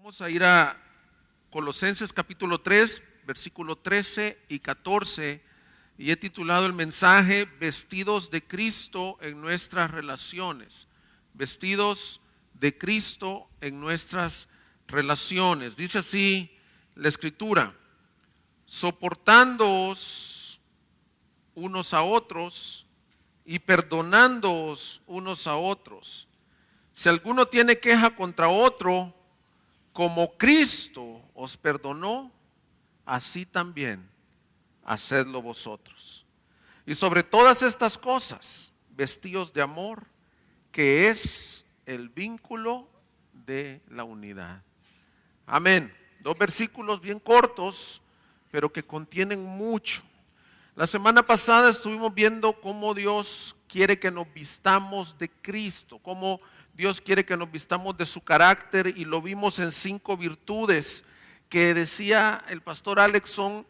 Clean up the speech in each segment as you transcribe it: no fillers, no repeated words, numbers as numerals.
Vamos a ir a Colosenses capítulo 3, versículo 13 y 14, y he titulado el mensaje Vestidos de Cristo en nuestras relaciones. Vestidos de Cristo en nuestras relaciones. Dice así la Escritura: soportándoos unos a otros y perdonándoos unos a otros. Si alguno tiene queja contra otro, como Cristo os perdonó, así también hacedlo vosotros. Y sobre todas estas cosas, vestíos de amor, que es el vínculo de la unidad. Amén. Dos versículos bien cortos, pero que contienen mucho. La semana pasada estuvimos viendo cómo Dios quiere que nos vistamos de Cristo, cómo Dios quiere que nos vistamos de su carácter, y lo vimos en 5 virtudes que decía el pastor Alex son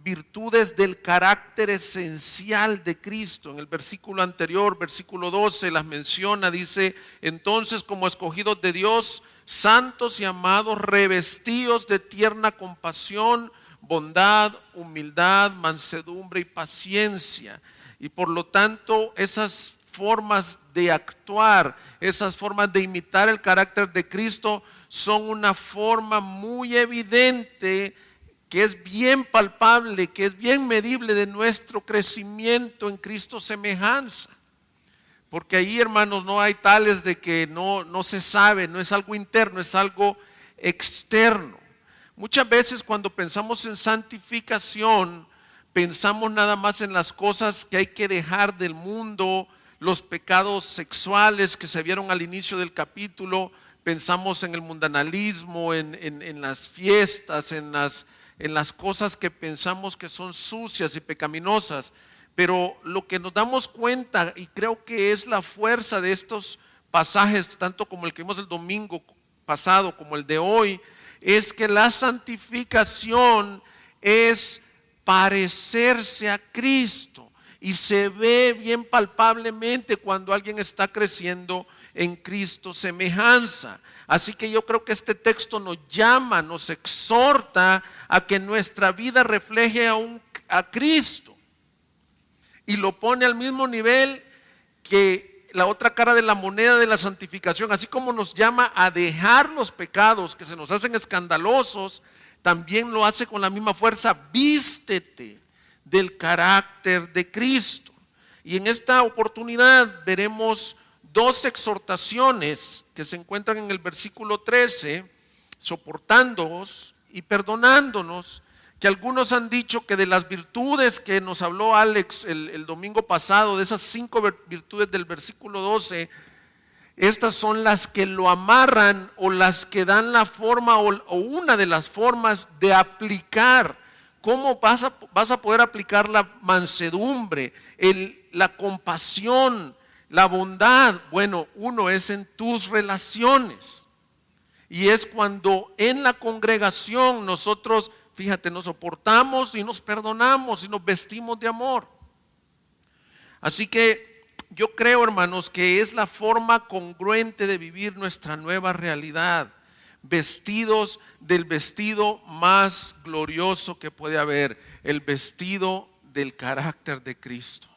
virtudes del carácter esencial de Cristo. En el versículo anterior, versículo 12, las menciona, dice: entonces, como escogidos de Dios, santos y amados, revestidos de tierna compasión, bondad, humildad, mansedumbre y paciencia. Y por lo tanto, esas formas de actuar, esas formas de imitar el carácter de Cristo son una forma muy evidente, que es bien palpable, que es bien medible de nuestro crecimiento en Cristo semejanza. Porque ahí, hermanos, no hay tales de que no se sabe, no es algo interno, es algo externo. Muchas veces cuando pensamos en santificación, pensamos nada más en las cosas que hay que dejar del mundo, los pecados sexuales que se vieron al inicio del capítulo. Pensamos en el mundanalismo, en las fiestas, en las cosas que pensamos que son sucias y pecaminosas. Pero lo que nos damos cuenta, y creo que es la fuerza de estos pasajes, tanto como el que vimos el domingo pasado como el de hoy, es que la santificación es parecerse a Cristo. Y se ve bien palpablemente cuando alguien está creciendo en Cristo semejanza. Así que yo creo que este texto nos llama, nos exhorta a que nuestra vida refleje a Cristo. Y lo pone al mismo nivel que la otra cara de la moneda de la santificación. Así como nos llama a dejar los pecados que se nos hacen escandalosos, también lo hace con la misma fuerza: vístete del carácter de Cristo. Y en esta oportunidad veremos 2 exhortaciones que se encuentran en el versículo 13, soportándoos y perdonándonos, que algunos han dicho que de las virtudes que nos habló Alex el domingo pasado, de esas 5 virtudes del versículo 12, estas son las que lo amarran, o las que dan la forma, o una de las formas de aplicar. ¿Cómo vas a poder aplicar la mansedumbre, la compasión, la bondad? Bueno, uno es en tus relaciones. Y es cuando en la congregación nosotros, fíjate, nos soportamos y nos perdonamos y nos vestimos de amor. Así que yo creo, hermanos, que es la forma congruente de vivir nuestra nueva realidad, vestidos del vestido más glorioso que puede haber, el vestido del carácter de Cristo.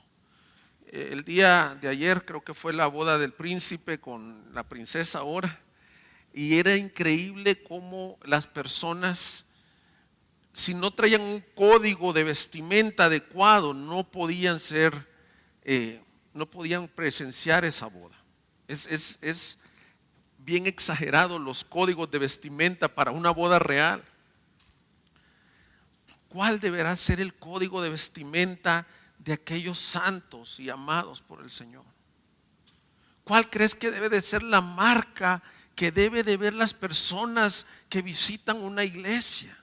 El día de ayer creo que fue la boda del príncipe con la princesa ahora, y era increíble cómo las personas, si no traían un código de vestimenta adecuado, no podían presenciar esa boda. Es bien exagerado los códigos de vestimenta para una boda real. ¿Cuál deberá ser el código de vestimenta de aquellos santos y amados por el Señor? ¿Cuál crees que debe de ser la marca que debe de ver las personas que visitan una iglesia?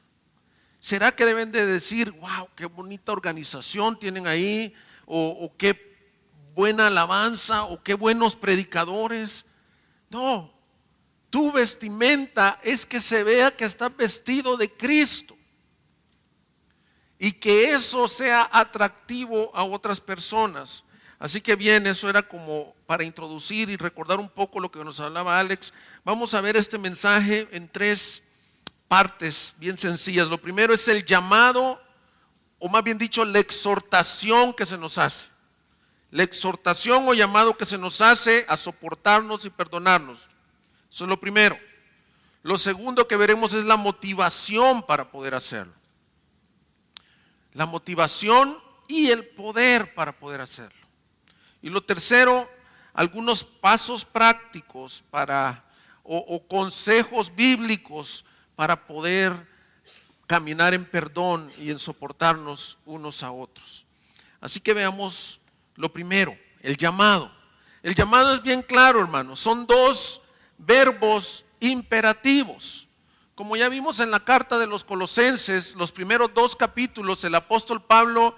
¿Será que deben de decir: wow, qué bonita organización tienen ahí, o qué buena alabanza, o qué buenos predicadores? No, tu vestimenta es que se vea que estás vestido de Cristo, y que eso sea atractivo a otras personas. Así que bien, eso era como para introducir y recordar un poco lo que nos hablaba Alex. Vamos a ver este mensaje en 3 partes bien sencillas. Lo primero es el llamado, o más bien dicho, la exhortación que se nos hace. La exhortación o llamado que se nos hace a soportarnos y perdonarnos. Eso es lo primero. Lo segundo que veremos es la motivación para poder hacerlo. La motivación y el poder para poder hacerlo. Y lo tercero, algunos pasos prácticos o consejos bíblicos para poder caminar en perdón y en soportarnos unos a otros. Así que veamos lo primero, el llamado. El llamado es bien claro, hermanos. Son dos verbos imperativos. Como ya vimos en la carta de los Colosenses, los primeros 2 capítulos, el apóstol Pablo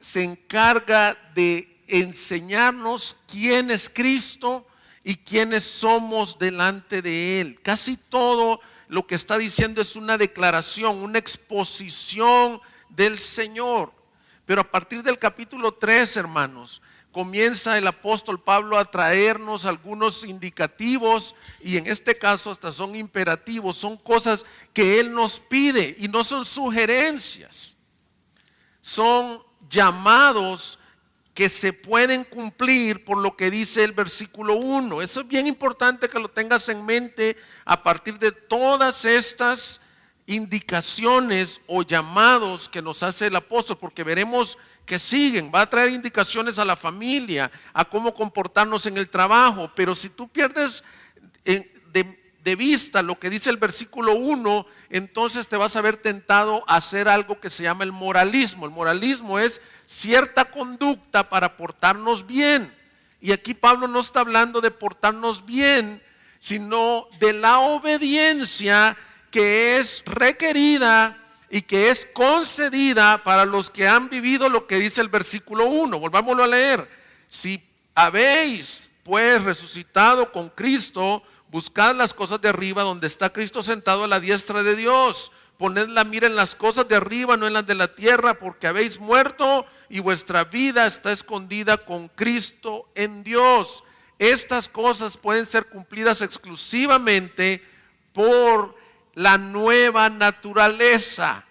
se encarga de enseñarnos quién es Cristo y quiénes somos delante de Él. Casi todo lo que está diciendo es una declaración, una exposición del Señor. Pero a partir del capítulo 3, hermanos, comienza el apóstol Pablo a traernos algunos indicativos, y en este caso hasta son imperativos, son cosas que Él nos pide y no son sugerencias, son llamados que se pueden cumplir por lo que dice el versículo 1. Eso es bien importante que lo tengas en mente a partir de todas estas indicaciones o llamados que nos hace el apóstol, porque veremos que siguen. Va a traer indicaciones a la familia, a cómo comportarnos en el trabajo, pero si tú pierdes de vista lo que dice el versículo 1, entonces te vas a ver tentado a hacer algo que se llama el moralismo. El moralismo es cierta conducta para portarnos bien, y aquí Pablo no está hablando de portarnos bien, sino de la obediencia que es requerida y que es concedida para los que han vivido lo que dice el versículo 1. Volvámoslo a leer. Si habéis pues resucitado con Cristo, buscad las cosas de arriba donde está Cristo sentado a la diestra de Dios. Poned la mira en las cosas de arriba, no en las de la tierra, porque habéis muerto y vuestra vida está escondida con Cristo en Dios. Estas cosas pueden ser cumplidas exclusivamente por la nueva naturaleza,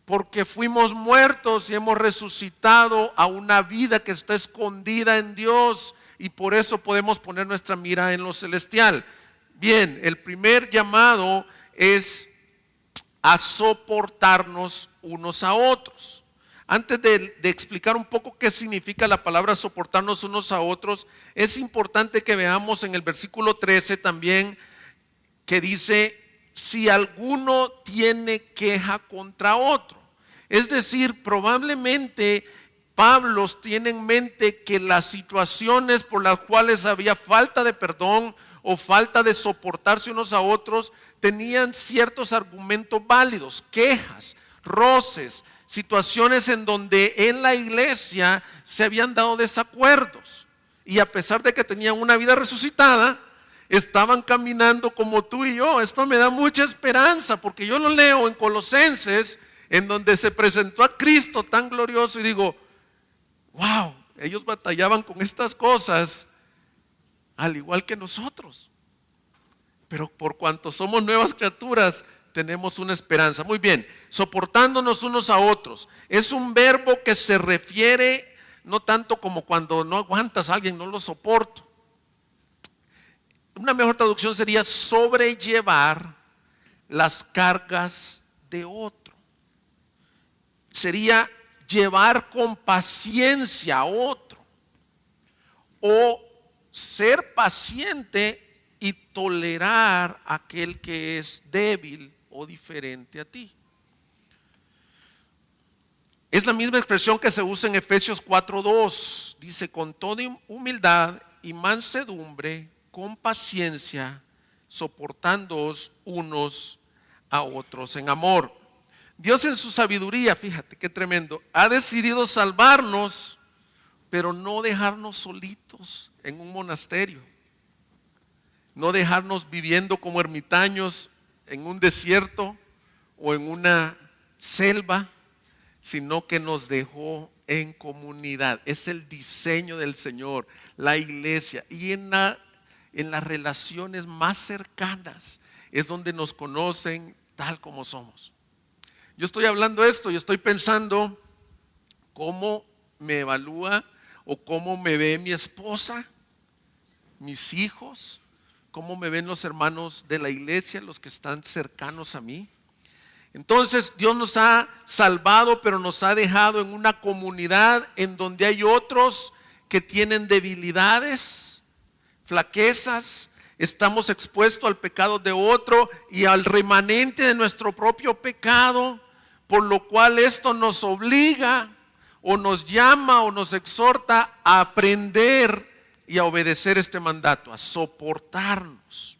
porque fuimos muertos y hemos resucitado a una vida que está escondida en Dios, y por eso podemos poner nuestra mira en lo celestial. Bien, el primer llamado es a soportarnos unos a otros. Antes de explicar un poco qué significa la palabra soportarnos unos a otros, es importante que veamos en el versículo 13 también, que dice: si alguno tiene queja contra otro. Es decir, probablemente Pablo tiene en mente que las situaciones por las cuales había falta de perdón o falta de soportarse unos a otros tenían ciertos argumentos válidos, quejas, roces, situaciones en donde en la iglesia se habían dado desacuerdos, y a pesar de que tenían una vida resucitada, estaban caminando como tú y yo. Esto me da mucha esperanza, porque yo lo leo en Colosenses, en donde se presentó a Cristo tan glorioso, y digo, wow, ellos batallaban con estas cosas al igual que nosotros, pero por cuanto somos nuevas criaturas tenemos una esperanza. Muy bien, soportándonos unos a otros es un verbo que se refiere no tanto como cuando no aguantas a alguien, no lo soporto. Una mejor traducción sería sobrellevar las cargas de otro. Sería llevar con paciencia a otro, o ser paciente y tolerar a aquel que es débil o diferente a ti. Es la misma expresión que se usa en Efesios 4:2. Dice: con toda humildad y mansedumbre, con paciencia, soportándoos unos a otros en amor. Dios en su sabiduría, fíjate qué tremendo, ha decidido salvarnos, pero no dejarnos solitos en un monasterio, no dejarnos viviendo como ermitaños en un desierto o en una selva, sino que nos dejó en comunidad. Es el diseño del Señor, la iglesia, y en las relaciones más cercanas es donde nos conocen tal como somos. Yo estoy hablando esto y estoy pensando cómo me evalúa o cómo me ve mi esposa, mis hijos, cómo me ven los hermanos de la iglesia, los que están cercanos a mí. Entonces Dios nos ha salvado, pero nos ha dejado en una comunidad en donde hay otros que tienen debilidades, flaquezas. Estamos expuestos al pecado de otro y al remanente de nuestro propio pecado, por lo cual esto nos obliga o nos llama o nos exhorta a aprender y a obedecer este mandato, a soportarnos.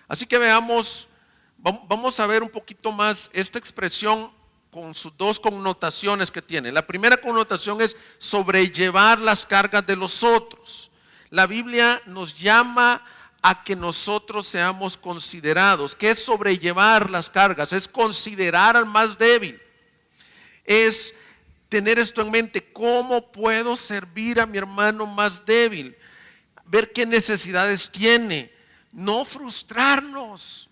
Así que veamos, vamos a ver un poquito más esta expresión con sus dos connotaciones que tiene. La primera connotación es sobrellevar las cargas de los otros. La Biblia nos llama a que nosotros seamos considerados. ¿Qué es sobrellevar las cargas? Es considerar al más débil. Es tener esto en mente. ¿Cómo puedo servir a mi hermano más débil? Ver qué necesidades tiene. No frustrarnos,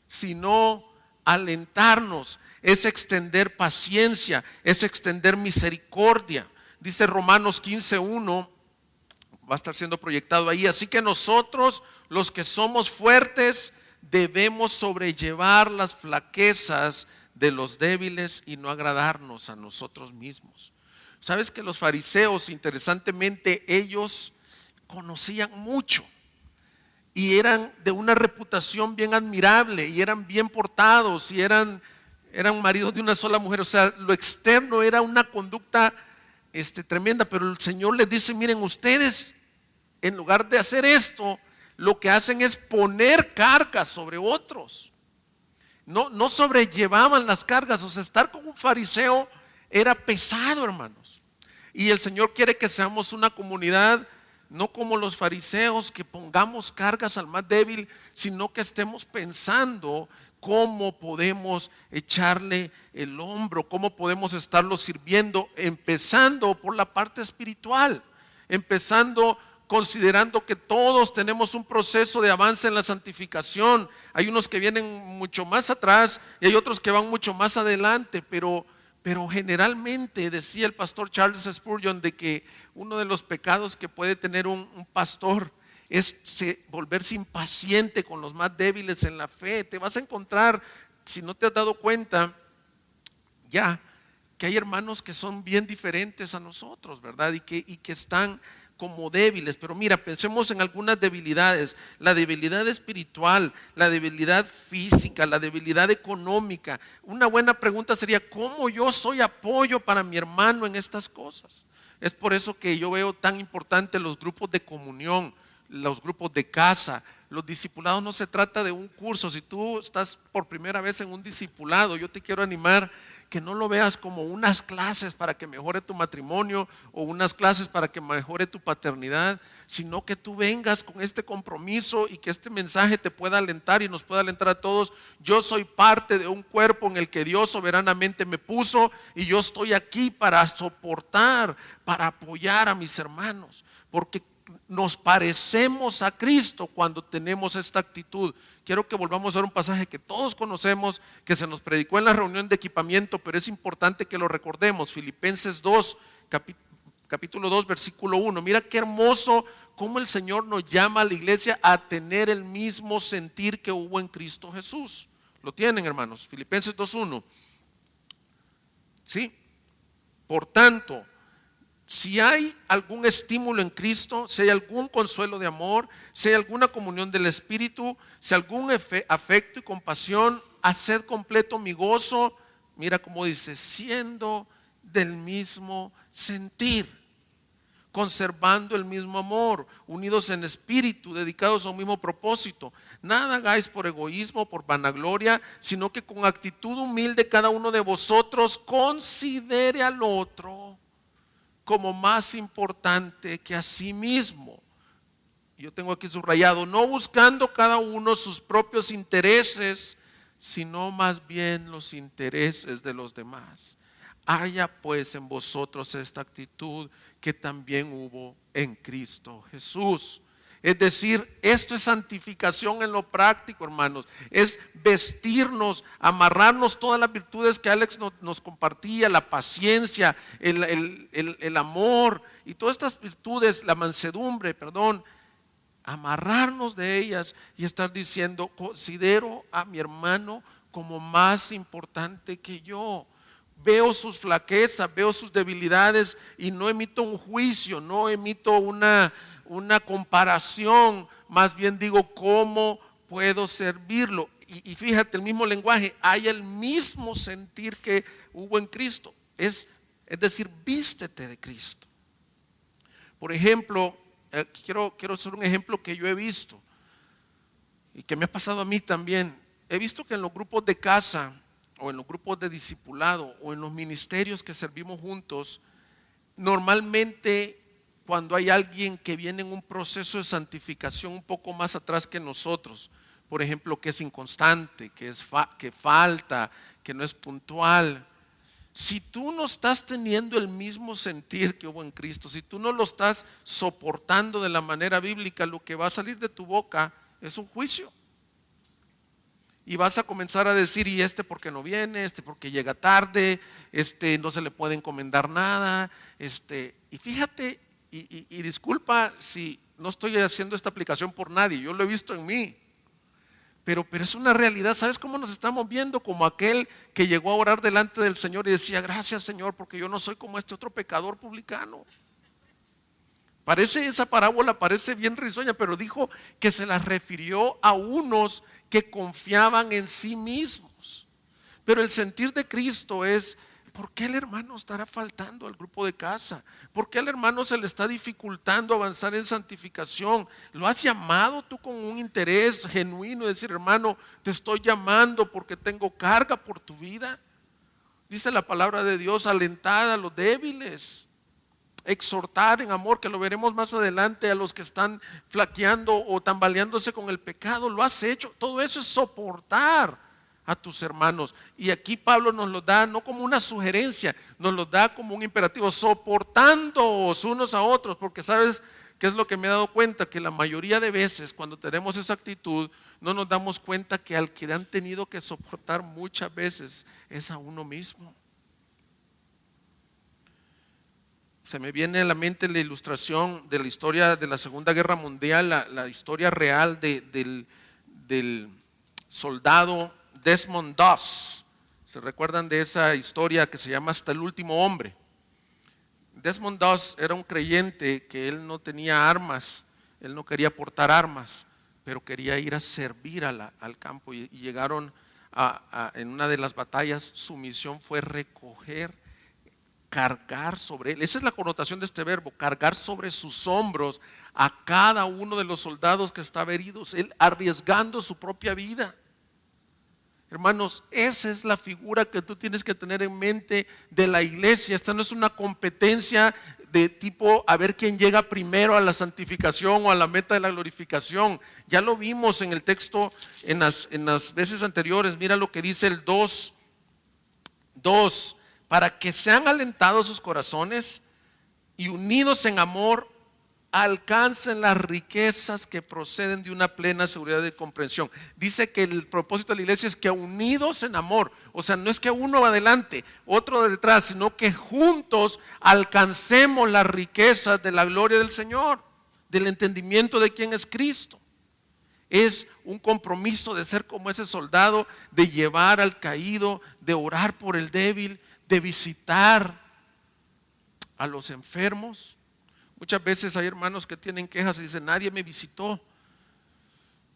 sino alentarnos. Es extender paciencia, es extender misericordia. Dice Romanos 15:1, va a estar siendo proyectado ahí. Así que nosotros, los que somos fuertes, debemos sobrellevar las flaquezas de los débiles y no agradarnos a nosotros mismos. Sabes que los fariseos, interesantemente, ellos conocían mucho y eran de una reputación bien admirable y eran bien portados y eran maridos de una sola mujer. O sea, lo externo era una conducta tremenda, pero el Señor les dice: miren, ustedes en lugar de hacer esto, lo que hacen es poner cargas sobre otros. No sobrellevaban las cargas. O sea, estar con un fariseo era pesado, hermanos. Y el Señor quiere que seamos una comunidad no como los fariseos, que pongamos cargas al más débil, sino que estemos pensando cómo podemos echarle el hombro, cómo podemos estarlo sirviendo, empezando por la parte espiritual, empezando considerando que todos tenemos un proceso de avance en la santificación. Hay unos que vienen mucho más atrás y hay otros que van mucho más adelante, pero generalmente decía el pastor Charles Spurgeon de que uno de los pecados que puede tener un pastor es volverse impaciente con los más débiles en la fe. Te vas a encontrar, si no te has dado cuenta ya, que hay hermanos que son bien diferentes a nosotros, ¿verdad? Y que están como débiles. Pero mira, pensemos en algunas debilidades: la debilidad espiritual, la debilidad física, la debilidad económica. Una buena pregunta sería: ¿cómo yo soy apoyo para mi hermano en estas cosas? Es por eso que yo veo tan importante los grupos de comunión, los grupos de casa. Los discipulados no se trata de un curso. Si tú estás por primera vez en un discipulado, yo te quiero animar que no lo veas como unas clases para que mejore tu matrimonio o unas clases para que mejore tu paternidad, sino que tú vengas con este compromiso y que este mensaje te pueda alentar y nos pueda alentar a todos. Yo soy parte de un cuerpo en el que Dios soberanamente me puso y yo estoy aquí para soportar, para apoyar a mis hermanos, porque nos parecemos a Cristo cuando tenemos esta actitud. Quiero que volvamos a ver un pasaje que todos conocemos, que se nos predicó en la reunión de equipamiento, pero es importante que lo recordemos. Filipenses 2, capítulo 2, versículo 1. Mira qué hermoso cómo el Señor nos llama a la iglesia a tener el mismo sentir que hubo en Cristo Jesús. ¿Lo tienen, hermanos? Filipenses 2:1. ¿Sí? Por tanto, si hay algún estímulo en Cristo, si hay algún consuelo de amor, si hay alguna comunión del Espíritu, si hay algún afecto y compasión, haced completo mi gozo. Mira cómo dice: siendo del mismo sentir, conservando el mismo amor, unidos en espíritu, dedicados a un mismo propósito. Nada hagáis por egoísmo, por vanagloria, sino que con actitud humilde cada uno de vosotros considere al otro como más importante que a sí mismo. Yo tengo aquí subrayado: no buscando cada uno sus propios intereses, sino más bien los intereses de los demás. Haya pues en vosotros esta actitud que también hubo en Cristo Jesús. Es decir, esto es santificación en lo práctico, hermanos. Es vestirnos, amarrarnos todas las virtudes que Alex nos compartía, la paciencia, el amor y todas estas virtudes, la mansedumbre, perdón. Amarrarnos de ellas y estar diciendo, considero a mi hermano como más importante que yo. Veo sus flaquezas, veo sus debilidades y no emito un juicio, no emito una comparación, más bien digo cómo puedo servirlo. Y fíjate, el mismo lenguaje, hay el mismo sentir que hubo en Cristo. Es decir, vístete de Cristo. Por ejemplo, quiero hacer un ejemplo que yo he visto y que me ha pasado a mí también. He visto que en los grupos de casa o en los grupos de discipulado o en los ministerios que servimos juntos, normalmente cuando hay alguien que viene en un proceso de santificación un poco más atrás que nosotros, por ejemplo, que es inconstante, que falta, que no es puntual, si tú no estás teniendo el mismo sentir que hubo en Cristo, si tú no lo estás soportando de la manera bíblica, lo que va a salir de tu boca es un juicio. Y vas a comenzar a decir, y este porque no viene, este porque llega tarde, este no se le puede encomendar nada, y fíjate, y disculpa si no estoy haciendo esta aplicación por nadie, yo lo he visto en mí. Pero es una realidad. ¿Sabes cómo nos estamos viendo? Como aquel que llegó a orar delante del Señor y decía, gracias Señor, porque yo no soy como este otro pecador publicano. Esa parábola parece bien risueña, pero dijo que se la refirió a unos que confiaban en sí mismos. Pero el sentir de Cristo es, ¿por qué el hermano estará faltando al grupo de casa? ¿Por qué al hermano se le está dificultando avanzar en santificación? ¿Lo has llamado tú con un interés genuino? Decir, hermano, te estoy llamando porque tengo carga por tu vida. Dice la palabra de Dios, alentar a los débiles, exhortar en amor, que lo veremos más adelante, a los que están flaqueando o tambaleándose con el pecado. Lo has hecho. Todo eso es soportar a tus hermanos. Y aquí Pablo nos lo da no como una sugerencia, nos lo da como un imperativo, soportándoos unos a otros, porque sabes qué es lo que me he dado cuenta, que la mayoría de veces cuando tenemos esa actitud no nos damos cuenta que al que han tenido que soportar muchas veces es a uno mismo. Se me viene a la mente la ilustración de la historia de la Segunda Guerra Mundial, la historia real del soldado Desmond Doss. ¿Se recuerdan de esa historia que se llama Hasta el último hombre? Desmond Doss era un creyente que él no tenía armas, él no quería portar armas, pero quería ir a servir al campo y llegaron en una de las batallas, su misión fue cargar sobre él, esa es la connotación de este verbo, cargar sobre sus hombros a cada uno de los soldados que estaba heridos, él arriesgando su propia vida. Hermanos, esa es la figura que tú tienes que tener en mente de la iglesia. Esta no es una competencia de tipo a ver quién llega primero a la santificación o a la meta de la glorificación. Ya lo vimos en el texto en las veces anteriores. Mira lo que dice el 2, para que sean alentados sus corazones y unidos en amor, alcancen las riquezas que proceden de una plena seguridad de comprensión. Dice que el propósito de la iglesia es que unidos en amor, o sea, no es que uno va adelante, otro detrás, sino que juntos alcancemos las riquezas de la gloria del Señor, del entendimiento de quién es Cristo. Es un compromiso de ser como ese soldado, de llevar al caído, de orar por el débil, de visitar a los enfermos. Muchas veces hay hermanos que tienen quejas y dicen, nadie me visitó.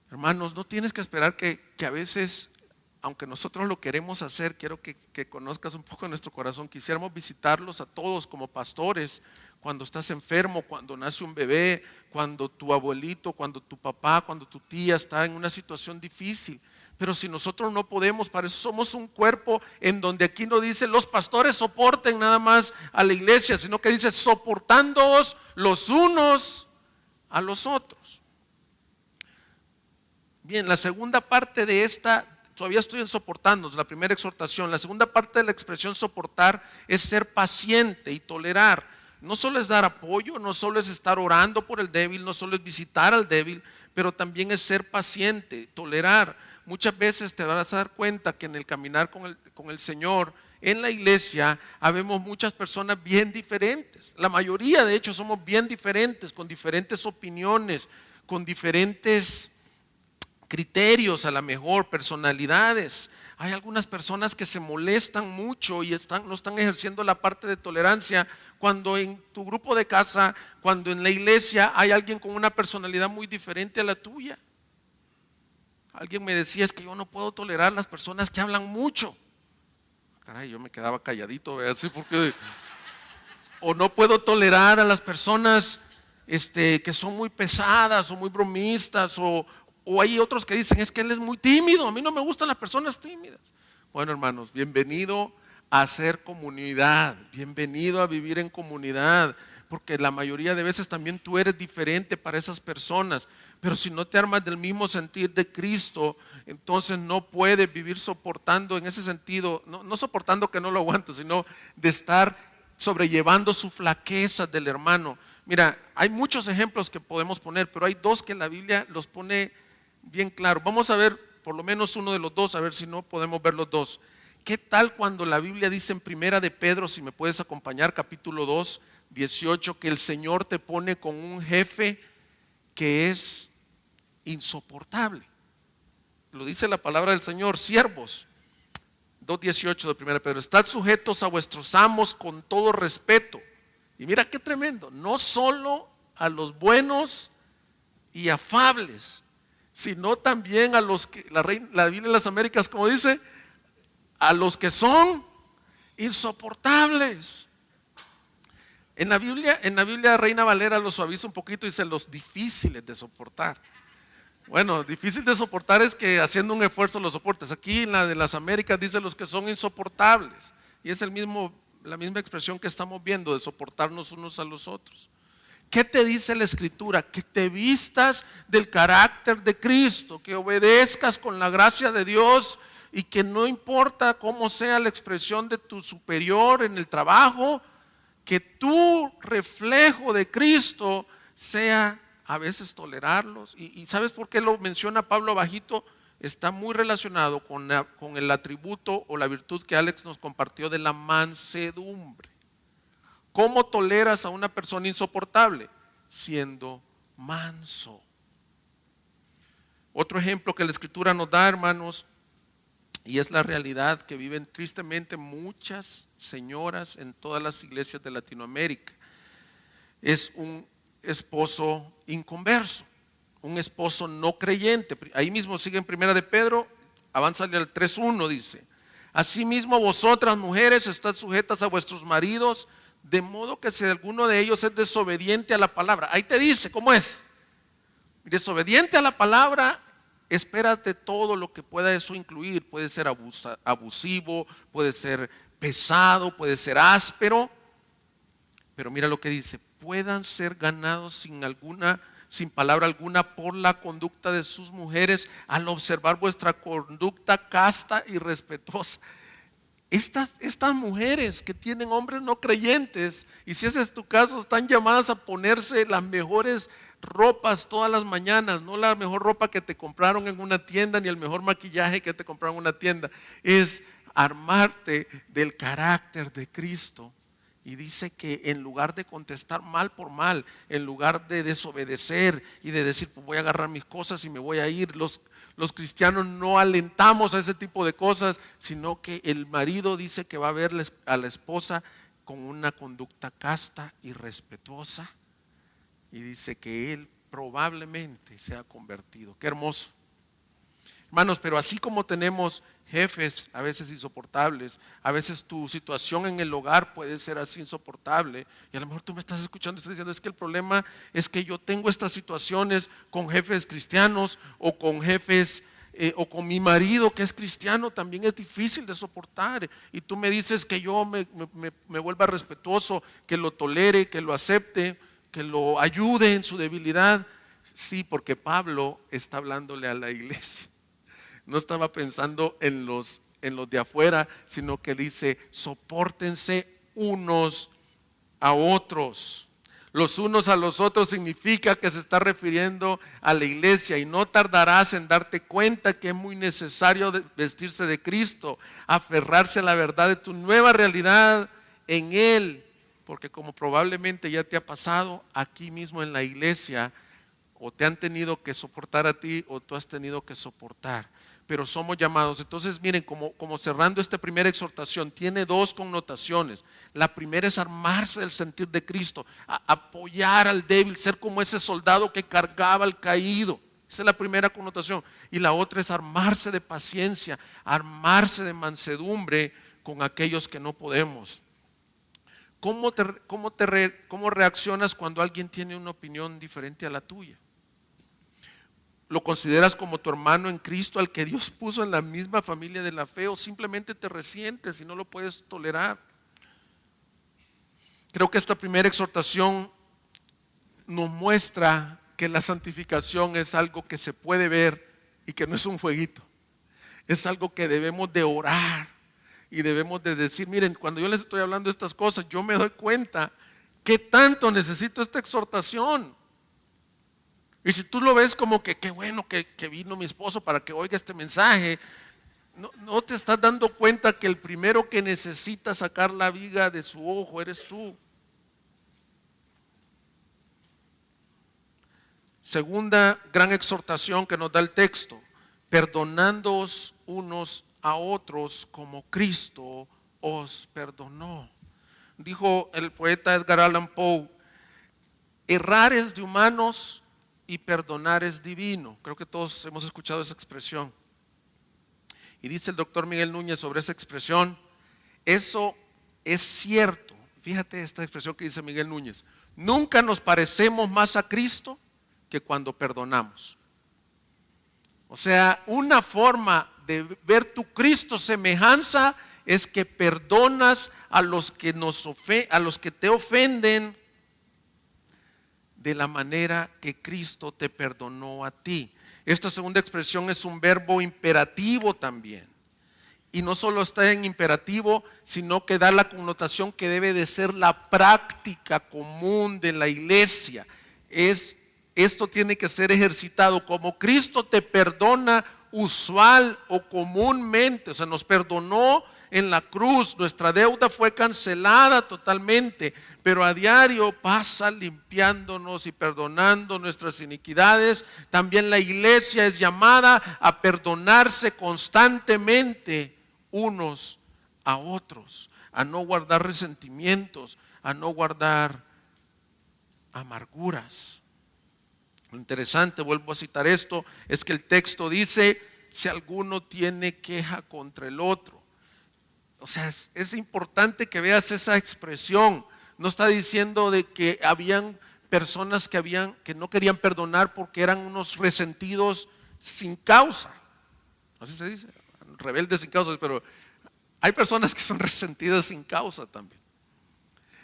Hermanos, no tienes que esperar que a veces, aunque nosotros lo queremos hacer, quiero que conozcas un poco nuestro corazón, quisiéramos visitarlos a todos como pastores, cuando estás enfermo, cuando nace un bebé, cuando tu abuelito, cuando tu papá, cuando tu tía está en una situación difícil. Pero si nosotros no podemos, para eso somos un cuerpo en donde aquí no dice los pastores soporten nada más a la iglesia, sino que dice soportándoos los unos a los otros. Bien, la segunda parte de esta, todavía estoy en soportándonos, la primera exhortación. La segunda parte de la expresión soportar es ser paciente y tolerar. no solo es dar apoyo, no solo es estar orando por el débil, no solo es visitar al débil, pero también es ser paciente, tolerar. Muchas veces te vas a dar cuenta que en el caminar con el Señor, en la iglesia, habemos muchas personas bien diferentes. La mayoría, de hecho, somos bien diferentes, con diferentes opiniones, con diferentes criterios, a lo mejor personalidades. Hay algunas personas que se molestan mucho y no están ejerciendo la parte de tolerancia cuando en tu grupo de casa, cuando en la iglesia hay alguien con una personalidad muy diferente a la tuya. Alguien me decía, es que yo no puedo tolerar las personas que hablan mucho. Caray, yo me quedaba calladito, así porque... O no puedo tolerar a las personas que son muy pesadas o muy bromistas, o hay otros que dicen, es que él es muy tímido, a mí no me gustan las personas tímidas. Bueno, hermanos, bienvenido a hacer comunidad, bienvenido a vivir en comunidad, porque la mayoría de veces también tú eres diferente para esas personas, pero si no te armas del mismo sentir de Cristo, entonces no puedes vivir soportando en ese sentido, no soportando que no lo aguantes, sino de estar sobrellevando su flaqueza del hermano. Mira, hay muchos ejemplos que podemos poner, pero hay dos que la Biblia los pone bien claro. Vamos a ver por lo menos uno de los dos, a ver si no podemos ver los dos. ¿Qué tal cuando la Biblia dice en Primera de Pedro, si me puedes acompañar, capítulo 2, 18, que el Señor te pone con un jefe que es insoportable? Lo dice la palabra del Señor, siervos. 2:18 de Primera de Pedro, estad sujetos a vuestros amos con todo respeto. Y mira qué tremendo, no solo a los buenos y afables, sino también a los que, la Biblia de las Américas, como dice, a los que son insoportables. En la Biblia Reina Valera lo suaviza un poquito y dice los difíciles de soportar. Bueno, difícil de soportar es que haciendo un esfuerzo lo soportes. Aquí en la de las Américas dice los que son insoportables. Y es la misma expresión que estamos viendo de soportarnos unos a los otros. ¿Qué te dice la Escritura? Que te vistas del carácter de Cristo, que obedezcas con la gracia de Dios y que no importa cómo sea la expresión de tu superior en el trabajo, que tu reflejo de Cristo sea a veces tolerarlos. ¿Y sabes por qué lo menciona Pablo bajito? Está muy relacionado con el atributo o la virtud que Alex nos compartió de la mansedumbre. ¿Cómo toleras a una persona insoportable? Siendo manso. Otro ejemplo que la Escritura nos da, hermanos, y es la realidad que viven tristemente muchas señoras en todas las iglesias de Latinoamérica, es un esposo inconverso, un esposo no creyente. Ahí mismo sigue en Primera de Pedro, avánzale al 3:1, dice, asimismo vosotras mujeres estad sujetas a vuestros maridos, de modo que si alguno de ellos es desobediente a la palabra, ahí te dice cómo es, desobediente a la palabra, espérate todo lo que pueda eso incluir. Puede ser abusivo, puede ser pesado, puede ser áspero, pero mira lo que dice, puedan ser ganados sin palabra alguna por la conducta de sus mujeres al observar vuestra conducta casta y respetuosa. Estas mujeres que tienen hombres no creyentes, y si ese es tu caso, están llamadas a ponerse las mejores ropas todas las mañanas, no la mejor ropa que te compraron en una tienda, ni el mejor maquillaje que te compraron en una tienda, es armarte del carácter de Cristo. Y dice que en lugar de contestar mal por mal, en lugar de desobedecer y de decir, pues voy a agarrar mis cosas y me voy a ir, los cristianos no alentamos a ese tipo de cosas, sino que el marido dice que va a ver a la esposa con una conducta casta y respetuosa, y dice que él probablemente se ha convertido. Qué hermoso. Hermanos, pero así como tenemos jefes a veces insoportables, a veces tu situación en el hogar puede ser así insoportable, y a lo mejor tú me estás escuchando y estás diciendo, es que el problema es que yo tengo estas situaciones con jefes cristianos o con jefes o con mi marido que es cristiano, también es difícil de soportar, y tú me dices que yo me vuelva respetuoso, que lo tolere, que lo acepte, que lo ayude en su debilidad. Sí, porque Pablo está hablándole a la iglesia. No estaba pensando en los de afuera, sino que dice, sopórtense unos a otros. Los unos a los otros significa que se está refiriendo a la iglesia, y no tardarás en darte cuenta que es muy necesario vestirse de Cristo, aferrarse a la verdad de tu nueva realidad en Él, porque como probablemente ya te ha pasado aquí mismo en la iglesia, o te han tenido que soportar a ti o tú has tenido que soportar, pero somos llamados. Entonces miren, como cerrando esta primera exhortación, tiene dos connotaciones. La primera es armarse del sentir de Cristo, apoyar al débil, ser como ese soldado que cargaba al caído. Esa es la primera connotación. Y la otra es armarse de paciencia, armarse de mansedumbre con aquellos que no podemos. ¿Cómo reaccionas cuando alguien tiene una opinión diferente a la tuya? ¿Lo consideras como tu hermano en Cristo, al que Dios puso en la misma familia de la fe, o simplemente te resientes y no lo puedes tolerar? Creo que esta primera exhortación nos muestra que la santificación es algo que se puede ver y que no es un jueguito. Es algo que debemos de orar y debemos de decir, miren, cuando yo les estoy hablando de estas cosas, yo me doy cuenta que tanto necesito esta exhortación. Y si tú lo ves como que qué bueno que vino mi esposo para que oiga este mensaje, no te estás dando cuenta que el primero que necesita sacar la viga de su ojo eres tú. Segunda gran exhortación que nos da el texto: perdonándoos unos a otros como Cristo os perdonó. Dijo el poeta Edgar Allan Poe: errar es de humanos y perdonar es divino. Creo que todos hemos escuchado esa expresión. Y dice el doctor Miguel Núñez sobre esa expresión: eso es cierto. Fíjate esta expresión que dice Miguel Núñez: nunca nos parecemos más a Cristo que cuando perdonamos. O sea, una forma de ver tu Cristo semejanza es que perdonas a los que a los que te ofenden de la manera que Cristo te perdonó a ti. Esta segunda expresión es un verbo imperativo también. Y no solo está en imperativo, sino que da la connotación que debe de ser la práctica común de la iglesia. Esto tiene que ser ejercitado como Cristo te perdona usual o comúnmente. O sea, nos perdonó en la cruz, nuestra deuda fue cancelada totalmente, pero a diario pasa limpiándonos y perdonando nuestras iniquidades. También la iglesia es llamada a perdonarse constantemente unos a otros, a no guardar resentimientos, a no guardar amarguras. Lo interesante, vuelvo a citar esto, es que el texto dice: si alguno tiene queja contra el otro. O sea, es importante que veas esa expresión. No está diciendo de que habían personas que no querían perdonar porque eran unos resentidos sin causa. Así se dice, rebeldes sin causa, pero hay personas que son resentidas sin causa también.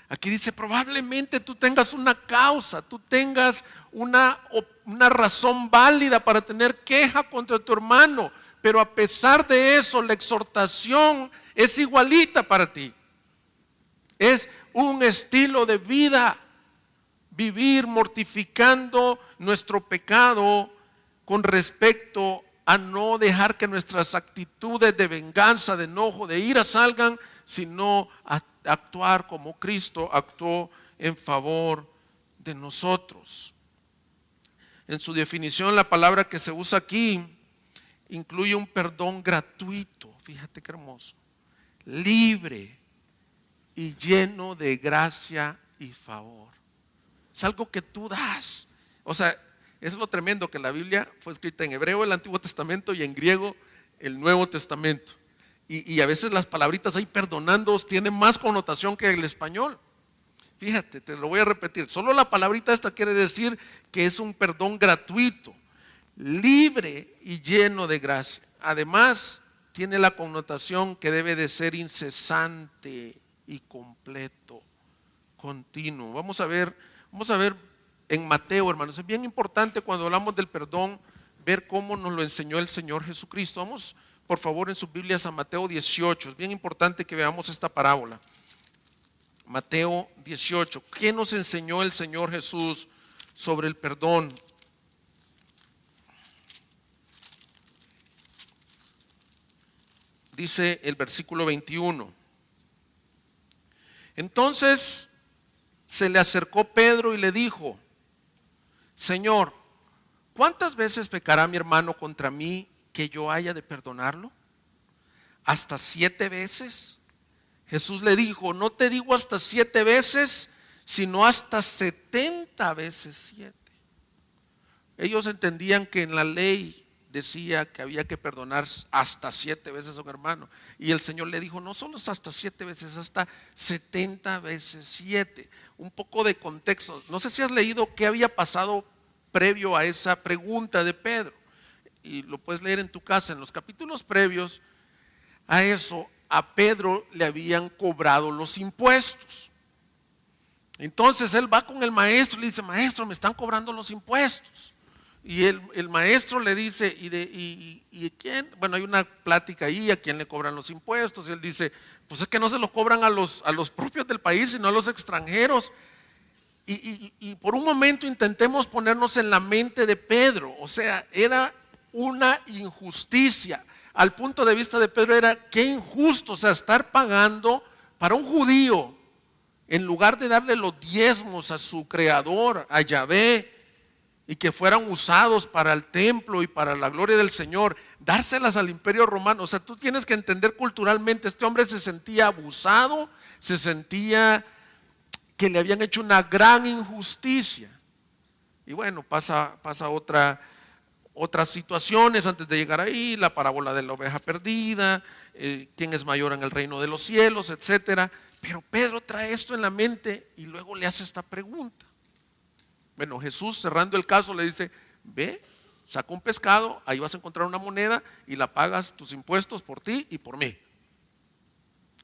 Aquí dice: probablemente tú tengas una causa, tú tengas una razón válida para tener queja contra tu hermano, pero a pesar de eso, la exhortación es igualita para ti. Es un estilo de vida, vivir mortificando nuestro pecado con respecto a no dejar que nuestras actitudes de venganza, de enojo, de ira salgan, sino a actuar como Cristo actuó en favor de nosotros. En su definición, la palabra que se usa aquí incluye un perdón gratuito. Fíjate qué hermoso. Libre y lleno de gracia y favor. Es algo que tú das. O sea, eso es lo tremendo, que la Biblia fue escrita en hebreo el Antiguo Testamento y en griego el Nuevo Testamento. Y a veces las palabritas ahí, perdonándoos, tienen más connotación que el español. Fíjate, te lo voy a repetir. Solo la palabrita esta quiere decir que es un perdón gratuito, libre y lleno de gracia. Además, tiene la connotación que debe de ser incesante y completo, continuo. Vamos a ver en Mateo, hermanos. Es bien importante cuando hablamos del perdón ver cómo nos lo enseñó el Señor Jesucristo. Vamos, por favor, en sus Biblias a Mateo 18. Es bien importante que veamos esta parábola. Mateo 18. ¿Qué nos enseñó el Señor Jesús sobre el perdón? Dice el versículo 21. Entonces se le acercó Pedro y le dijo: Señor, ¿cuántas veces pecará mi hermano contra mí que yo haya de perdonarlo? ¿Hasta 7 veces? Jesús le dijo: no te digo hasta 7 veces, sino hasta 70 veces 7. Ellos entendían que en la ley decía que había que perdonar hasta 7 veces a un hermano. Y el Señor le dijo: no solo es hasta 7 veces, hasta 70 veces 7. Un poco de contexto. No sé si has leído qué había pasado previo a esa pregunta de Pedro. Y lo puedes leer en tu casa. En los capítulos previos a eso, a Pedro le habían cobrado los impuestos. Entonces él va con el maestro y le dice: maestro, me están cobrando los impuestos. Y el maestro le dice: ¿y quién? Bueno, hay una plática ahí, ¿a quién le cobran los impuestos? Y él dice: pues es que no se los cobran a los propios del país, sino a los extranjeros. Y por un momento intentemos ponernos en la mente de Pedro. O sea, era una injusticia. Al punto de vista de Pedro era: qué injusto, o sea, estar pagando para un judío, en lugar de darle los diezmos a su creador, a Yahvé, y que fueran usados para el templo y para la gloria del Señor, dárselas al imperio romano. O sea, tú tienes que entender culturalmente, este hombre se sentía abusado, se sentía que le habían hecho una gran injusticia. Y bueno, pasa otras situaciones antes de llegar ahí, la parábola de la oveja perdida, quién es mayor en el reino de los cielos, etcétera. Pero Pedro trae esto en la mente y luego le hace esta pregunta. Bueno, Jesús, cerrando el caso, le dice: ve, saca un pescado, ahí vas a encontrar una moneda y la pagas tus impuestos por ti y por mí.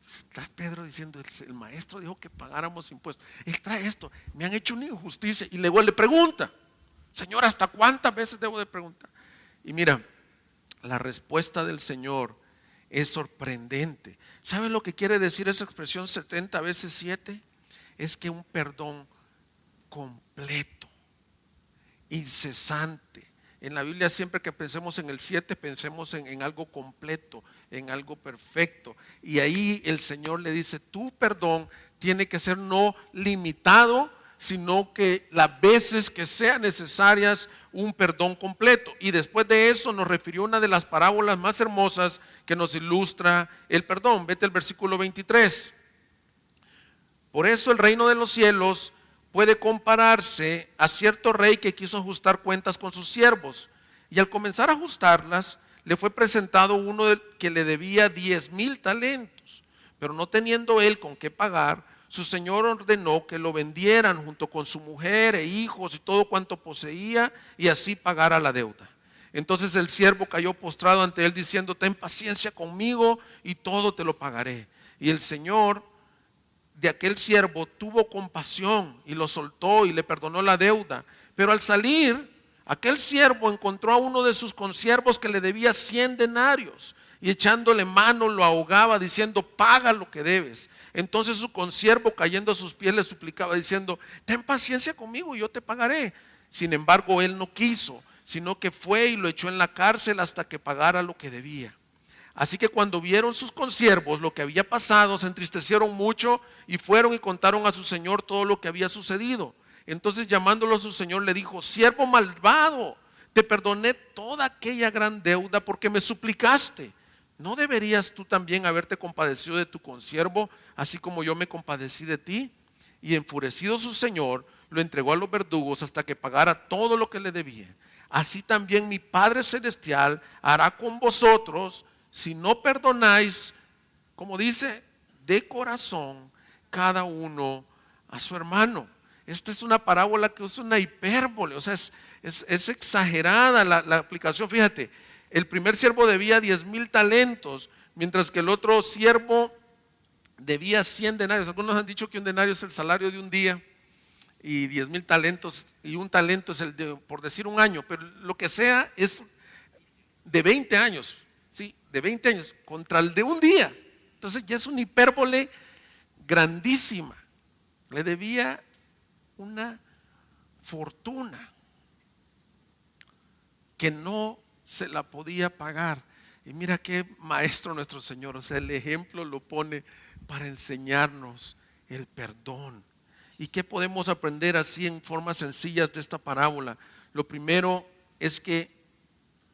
Está Pedro diciendo: el maestro dijo que pagáramos impuestos. Él trae esto: me han hecho una injusticia. Y luego le pregunta: Señor, ¿hasta cuántas veces debo de preguntar? Y mira, la respuesta del Señor es sorprendente. ¿Sabe lo que quiere decir esa expresión 70 veces 7? Es que un perdón completo, incesante. En la Biblia, siempre que pensemos en el 7, pensemos en algo completo, en algo perfecto. Y ahí el Señor le dice: tu perdón tiene que ser no limitado, sino que las veces que sean necesarias, un perdón completo. Y después de eso nos refirió una de las parábolas más hermosas que nos ilustra el perdón. Vete al versículo 23. Por eso el reino de los cielos puede compararse a cierto rey que quiso ajustar cuentas con sus siervos, y al comenzar a ajustarlas, le fue presentado uno que le debía 10,000 talentos. Pero no teniendo él con qué pagar, su señor ordenó que lo vendieran junto con su mujer e hijos y todo cuanto poseía, y así pagara la deuda. Entonces el siervo cayó postrado ante él diciendo: ten paciencia conmigo y todo te lo pagaré. Y el señor de aquel siervo tuvo compasión y lo soltó y le perdonó la deuda. Pero al salir, aquel siervo encontró a uno de sus consiervos que le debía 100 denarios, y echándole mano lo ahogaba diciendo: paga lo que debes. Entonces su consiervo, cayendo a sus pies, le suplicaba diciendo: ten paciencia conmigo y yo te pagaré. Sin embargo, él no quiso, sino que fue y lo echó en la cárcel hasta que pagara lo que debía. Así que cuando vieron sus consiervos lo que había pasado, se entristecieron mucho y fueron y contaron a su señor todo lo que había sucedido. Entonces, llamándolo a su señor, le dijo: siervo malvado, te perdoné toda aquella gran deuda porque me suplicaste. ¿No deberías tú también haberte compadecido de tu consiervo, así como yo me compadecí de ti? Y enfurecido su señor, lo entregó a los verdugos hasta que pagara todo lo que le debía. Así también mi Padre Celestial hará con vosotros, si no perdonáis, como dice, de corazón, cada uno a su hermano. Esta es una parábola que usa una hipérbole, o sea, es exagerada la aplicación. Fíjate, el primer siervo debía 10,000 talentos, mientras que el otro siervo debía 100 denarios. Algunos han dicho que un denario es el salario de un día, y 10,000 talentos, y un talento es el de, por decir, un año, pero lo que sea es de 20 años. ¿Sí? De 20 años contra el de un día. Entonces ya es una hipérbole grandísima. Le debía una fortuna que no se la podía pagar. Y mira qué maestro nuestro Señor. O sea, el ejemplo lo pone para enseñarnos el perdón. ¿Y qué podemos aprender así en formas sencillas de esta parábola? Lo primero es que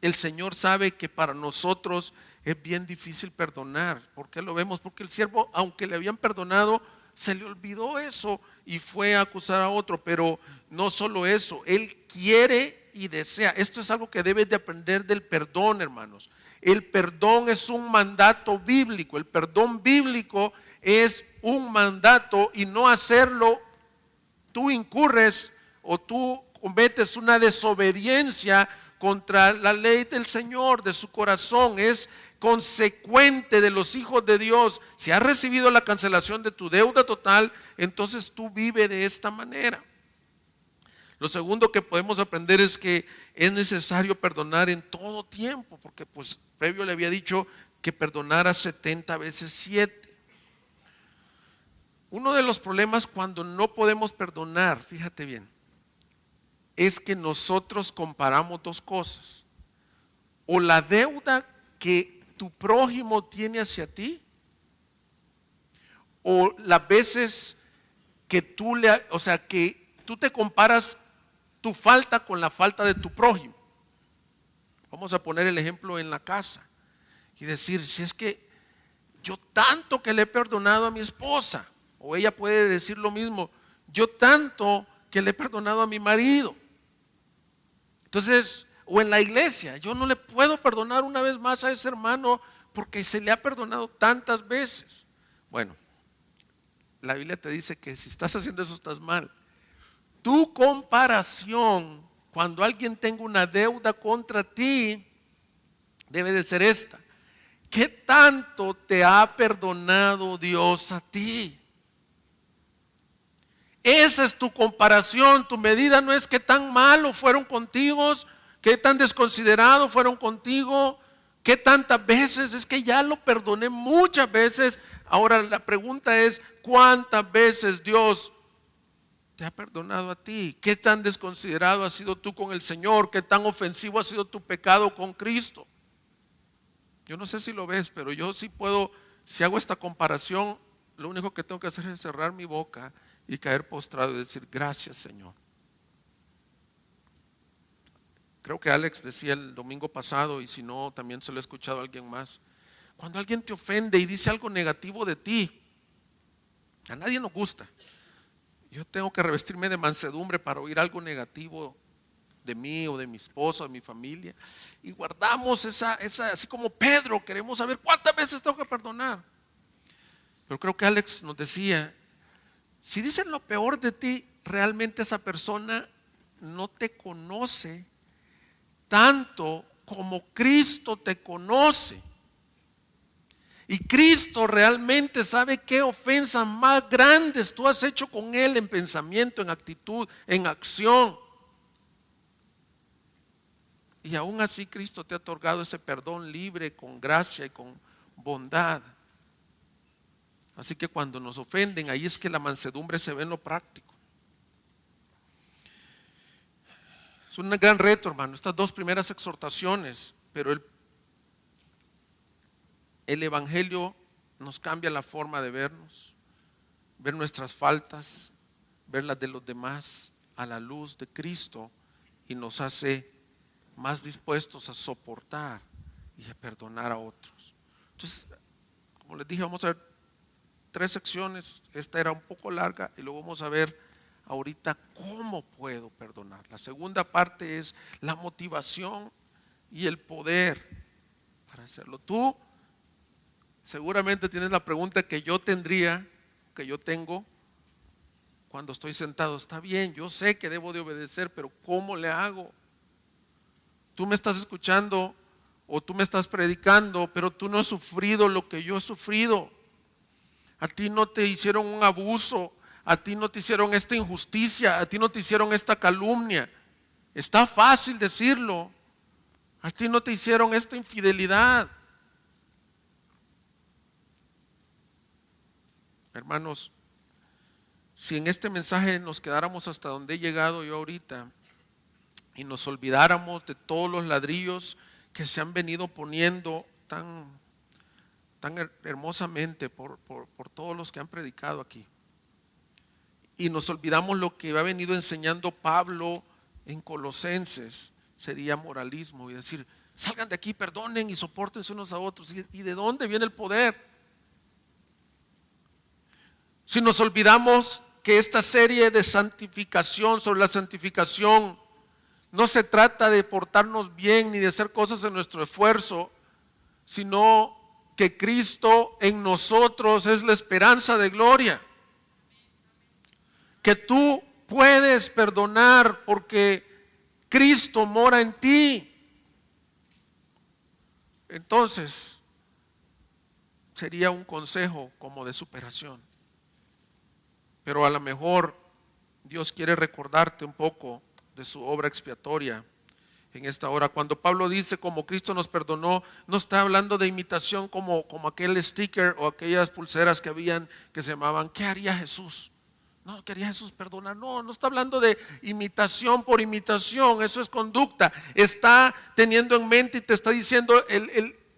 el Señor sabe que para nosotros es bien difícil perdonar. ¿Por qué lo vemos? Porque el siervo, aunque le habían perdonado, se le olvidó eso y fue a acusar a otro. Pero no solo eso, él quiere y desea. Esto es algo que debes de aprender del perdón, hermanos. El perdón es un mandato bíblico. El perdón bíblico es un mandato, y no hacerlo, tú incurres o tú cometes una desobediencia contra la ley del Señor, de su corazón. Es consecuente de los hijos de Dios. Si has recibido la cancelación de tu deuda total, entonces tú vive de esta manera. Lo segundo que podemos aprender es que es necesario perdonar en todo tiempo, porque pues previo le había dicho que perdonara 70 veces 7. Uno de los problemas cuando no podemos perdonar, fíjate bien, es que nosotros comparamos dos cosas: o la deuda que tu prójimo tiene hacia ti, o las veces que que tú te comparas tu falta con la falta de tu prójimo. Vamos a poner el ejemplo en la casa y decir, si es que yo tanto que le he perdonado a mi esposa, o ella puede decir lo mismo, yo tanto que le he perdonado a mi marido. Entonces, o en la iglesia, yo no le puedo perdonar una vez más a ese hermano porque se le ha perdonado tantas veces. Bueno, la Biblia te dice que si estás haciendo eso estás mal. Tu comparación, cuando alguien tenga una deuda contra ti, debe de ser esta: ¿qué tanto te ha perdonado Dios a ti? Esa es tu comparación. Tu medida no es qué tan malos fueron contigo, qué tan desconsiderados fueron contigo, qué tantas veces. Es que ya lo perdoné muchas veces. Ahora la pregunta es, ¿cuántas veces Dios te ha perdonado a ti? ¿Qué tan desconsiderado has sido tú con el Señor? ¿Qué tan ofensivo ha sido tu pecado con Cristo? Yo no sé si lo ves, pero yo sí puedo. Si hago esta comparación, lo único que tengo que hacer es cerrar mi boca y caer postrado y decir, gracias, Señor. Creo que Alex decía el domingo pasado, y si no, también se lo he escuchado a alguien más: cuando alguien te ofende y dice algo negativo de ti, a nadie nos gusta. Yo tengo que revestirme de mansedumbre para oír algo negativo de mí o de mi esposa, de mi familia, y guardamos esa, así como Pedro, queremos saber cuántas veces tengo que perdonar. Pero creo que Alex nos decía, si dicen lo peor de ti, realmente esa persona no te conoce tanto como Cristo te conoce. Y Cristo realmente sabe qué ofensas más grandes tú has hecho con Él, en pensamiento, en actitud, en acción. Y aún así Cristo te ha otorgado ese perdón libre, con gracia y con bondad. Así que cuando nos ofenden, ahí es que la mansedumbre se ve en lo práctico. Es un gran reto, hermano, estas dos primeras exhortaciones, pero el Evangelio nos cambia la forma de vernos, ver nuestras faltas, ver las de los demás a la luz de Cristo, y nos hace más dispuestos a soportar y a perdonar a otros. Entonces, como les dije, vamos a ver 3 secciones. Esta era un poco larga y luego vamos a ver ahorita cómo puedo perdonar. La segunda parte es la motivación y el poder para hacerlo. Tú seguramente tienes la pregunta que yo tengo cuando estoy sentado. Está bien, yo sé que debo de obedecer, pero ¿cómo le hago? Tú me estás escuchando o tú me estás predicando, pero tú no has sufrido lo que yo he sufrido. A ti no te hicieron un abuso, a ti no te hicieron esta injusticia, a ti no te hicieron esta calumnia. Está fácil decirlo. A ti no te hicieron esta infidelidad. Hermanos, si en este mensaje nos quedáramos hasta donde he llegado yo ahorita y nos olvidáramos de todos los ladrillos que se han venido poniendo tan hermosamente por todos los que han predicado aquí, y nos olvidamos lo que ha venido enseñando Pablo en Colosenses, sería moralismo y decir, salgan de aquí, perdonen y sopórtense unos a otros. ¿Y de dónde viene el poder? Si nos olvidamos que esta serie de santificación, sobre la santificación, no se trata de portarnos bien ni de hacer cosas en nuestro esfuerzo, sino que Cristo en nosotros es la esperanza de gloria. Que tú puedes perdonar porque Cristo mora en ti. Entonces, sería un consejo como de superación. Pero a lo mejor Dios quiere recordarte un poco de su obra expiatoria en esta hora. Cuando Pablo dice como Cristo nos perdonó, no está hablando de imitación como aquel sticker o aquellas pulseras que habían que se llamaban ¿qué haría Jesús? No, quería Jesús perdonar. No está hablando de imitación por imitación, eso es conducta. Está teniendo en mente y te está diciendo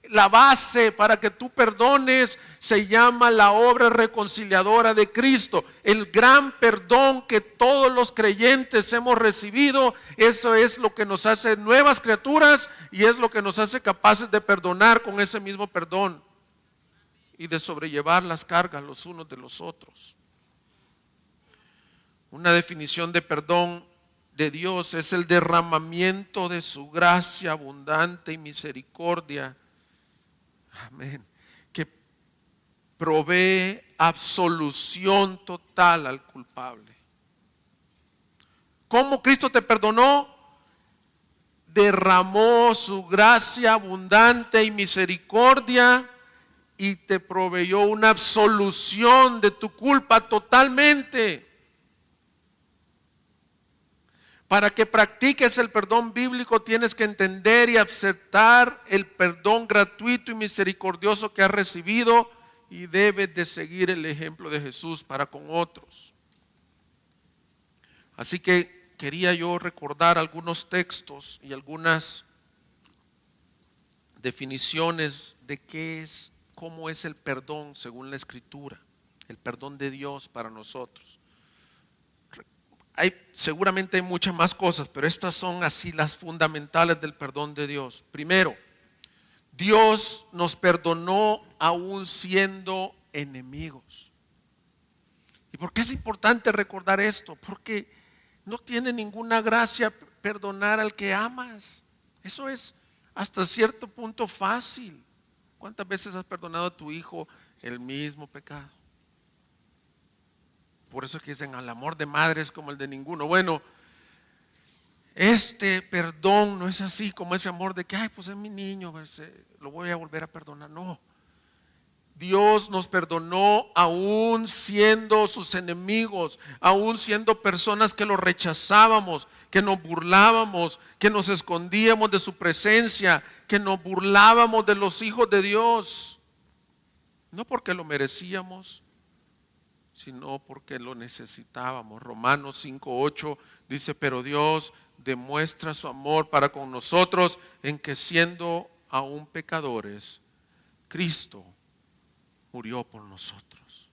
la base para que tú perdones se llama la obra reconciliadora de Cristo. El gran perdón que todos los creyentes hemos recibido, eso es lo que nos hace nuevas criaturas y es lo que nos hace capaces de perdonar con ese mismo perdón y de sobrellevar las cargas los unos de los otros. Una definición de perdón de Dios es el derramamiento de su gracia abundante y misericordia. Amén. Que provee absolución total al culpable. ¿Cómo Cristo te perdonó? Derramó su gracia abundante y misericordia y te proveyó una absolución de tu culpa totalmente. Para que practiques el perdón bíblico tienes que entender y aceptar el perdón gratuito y misericordioso que has recibido y debes de seguir el ejemplo de Jesús para con otros. Así que quería yo recordar algunos textos y algunas definiciones de cómo es el perdón según la Escritura, el perdón de Dios para nosotros. Seguramente hay muchas más cosas, pero estas son así las fundamentales del perdón de Dios. Primero, Dios nos perdonó aún siendo enemigos. ¿Y por qué es importante recordar esto? Porque no tiene ninguna gracia perdonar al que amas. Eso es hasta cierto punto fácil. ¿Cuántas veces has perdonado a tu hijo el mismo pecado? Por eso es que dicen, al amor de madre es como el de ninguno. Bueno, este perdón no es así como ese amor de que, ay, pues es mi niño, lo voy a volver a perdonar. No, Dios nos perdonó aún siendo sus enemigos, aún siendo personas que lo rechazábamos, que nos burlábamos, que nos escondíamos de su presencia, que nos burlábamos de los hijos de Dios. No porque lo merecíamos, sino porque lo necesitábamos. Romanos 5:8 dice, pero Dios demuestra su amor para con nosotros en que siendo aún pecadores, Cristo murió por nosotros.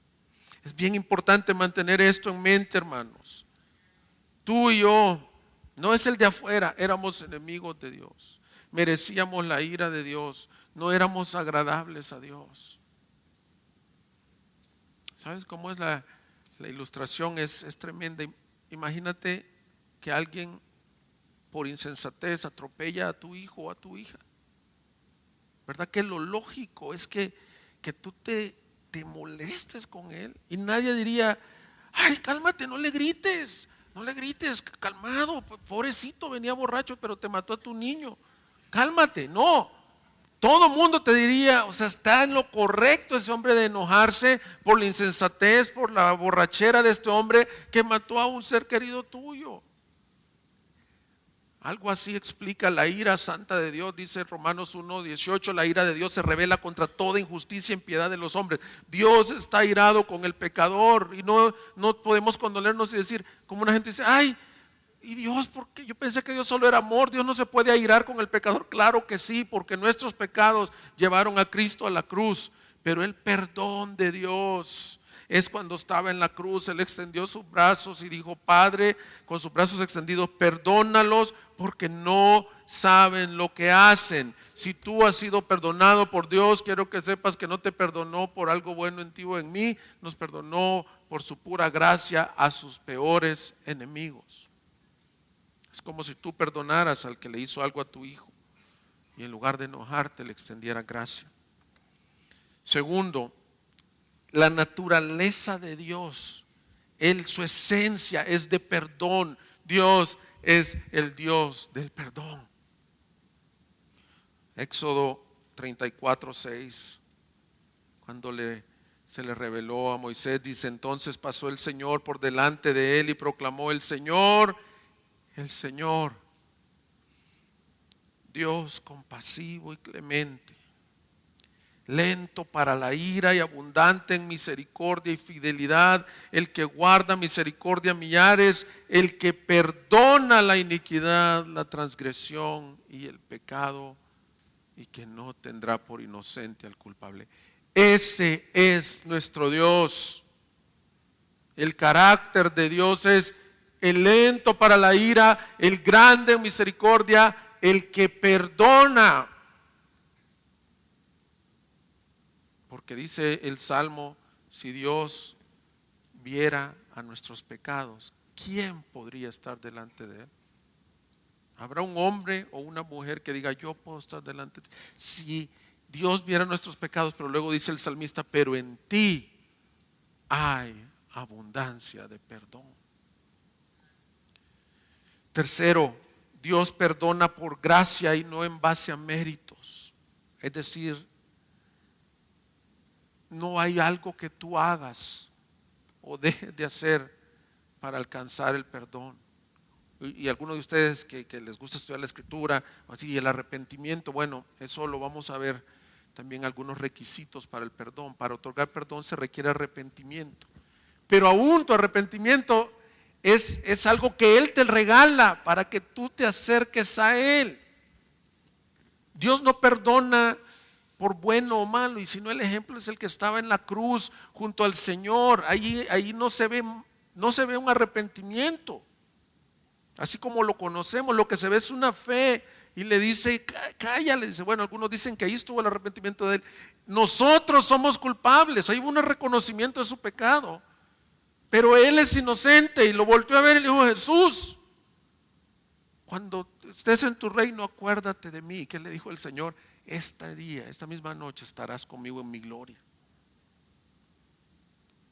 Es bien importante mantener esto en mente, hermanos. Tú y yo, no es el de afuera, éramos enemigos de Dios, merecíamos la ira de Dios, no éramos agradables a Dios. ¿Sabes cómo es la ilustración? Es tremenda. Imagínate que alguien por insensatez atropella a tu hijo o a tu hija. ¿Verdad que lo lógico es que tú te molestes con él? Y nadie diría, ay, cálmate, no le grites, calmado, pobrecito, venía borracho, pero te mató a tu niño. Cálmate, no. Todo mundo te diría, o sea, está en lo correcto ese hombre de enojarse por la insensatez, por la borrachera de este hombre que mató a un ser querido tuyo. Algo así explica la ira santa de Dios. Dice Romanos 1:18, la ira de Dios se revela contra toda injusticia e impiedad de los hombres. Dios está irado con el pecador y no podemos condolernos y decir, como una gente dice, ay, ¿y Dios por qué? Yo pensé que Dios solo era amor. Dios no se puede airar con el pecador. Claro que sí, porque nuestros pecados llevaron a Cristo a la cruz. Pero el perdón de Dios es cuando estaba en la cruz. Él extendió sus brazos y dijo, Padre, con sus brazos extendidos, perdónalos porque no saben lo que hacen. Si tú has sido perdonado por Dios, quiero que sepas que no te perdonó por algo bueno en ti o en mí, nos perdonó por su pura gracia a sus peores enemigos. Es como si tú perdonaras al que le hizo algo a tu hijo y en lugar de enojarte le extendiera gracia. Segundo, la naturaleza de Dios, su esencia es de perdón. Dios es el Dios del perdón. Éxodo 34:6, cuando se le reveló a Moisés, dice, entonces pasó el Señor por delante de él y proclamó, el Señor, Dios compasivo y clemente, lento para la ira y abundante en misericordia y fidelidad, el que guarda misericordia a millares, el que perdona la iniquidad, la transgresión y el pecado, y que no tendrá por inocente al culpable. Ese es nuestro Dios. El carácter de Dios es el lento para la ira, el grande en misericordia, el que perdona. Porque dice el Salmo, si Dios viera a nuestros pecados, ¿quién podría estar delante de Él? ¿Habrá un hombre o una mujer que diga, yo puedo estar delante de ti? Si Dios viera nuestros pecados, pero luego dice el salmista, pero en ti hay abundancia de perdón. Tercero, Dios perdona por gracia y no en base a méritos. Es decir, no hay algo que tú hagas o dejes de hacer para alcanzar el perdón. Y algunos de ustedes que les gusta estudiar la escritura, así, el arrepentimiento, bueno, eso lo vamos a ver también algunos requisitos para el perdón. Para otorgar perdón se requiere arrepentimiento. Pero aún tu arrepentimiento es algo que Él te regala para que tú te acerques a Él. Dios no perdona por bueno o malo, y si no, el ejemplo es el que estaba en la cruz junto al Señor. Ahí no se ve un arrepentimiento, así como lo conocemos. Lo que se ve es una fe, y le dice, cállale, dice, bueno, algunos dicen que ahí estuvo el arrepentimiento de él. Nosotros somos culpables, ahí hubo un reconocimiento de su pecado, pero él es inocente, y lo volteó a ver y le dijo, Jesús, cuando estés en tu reino, acuérdate de mí. ¿Qué le dijo el Señor? Esta misma noche estarás conmigo en mi gloria.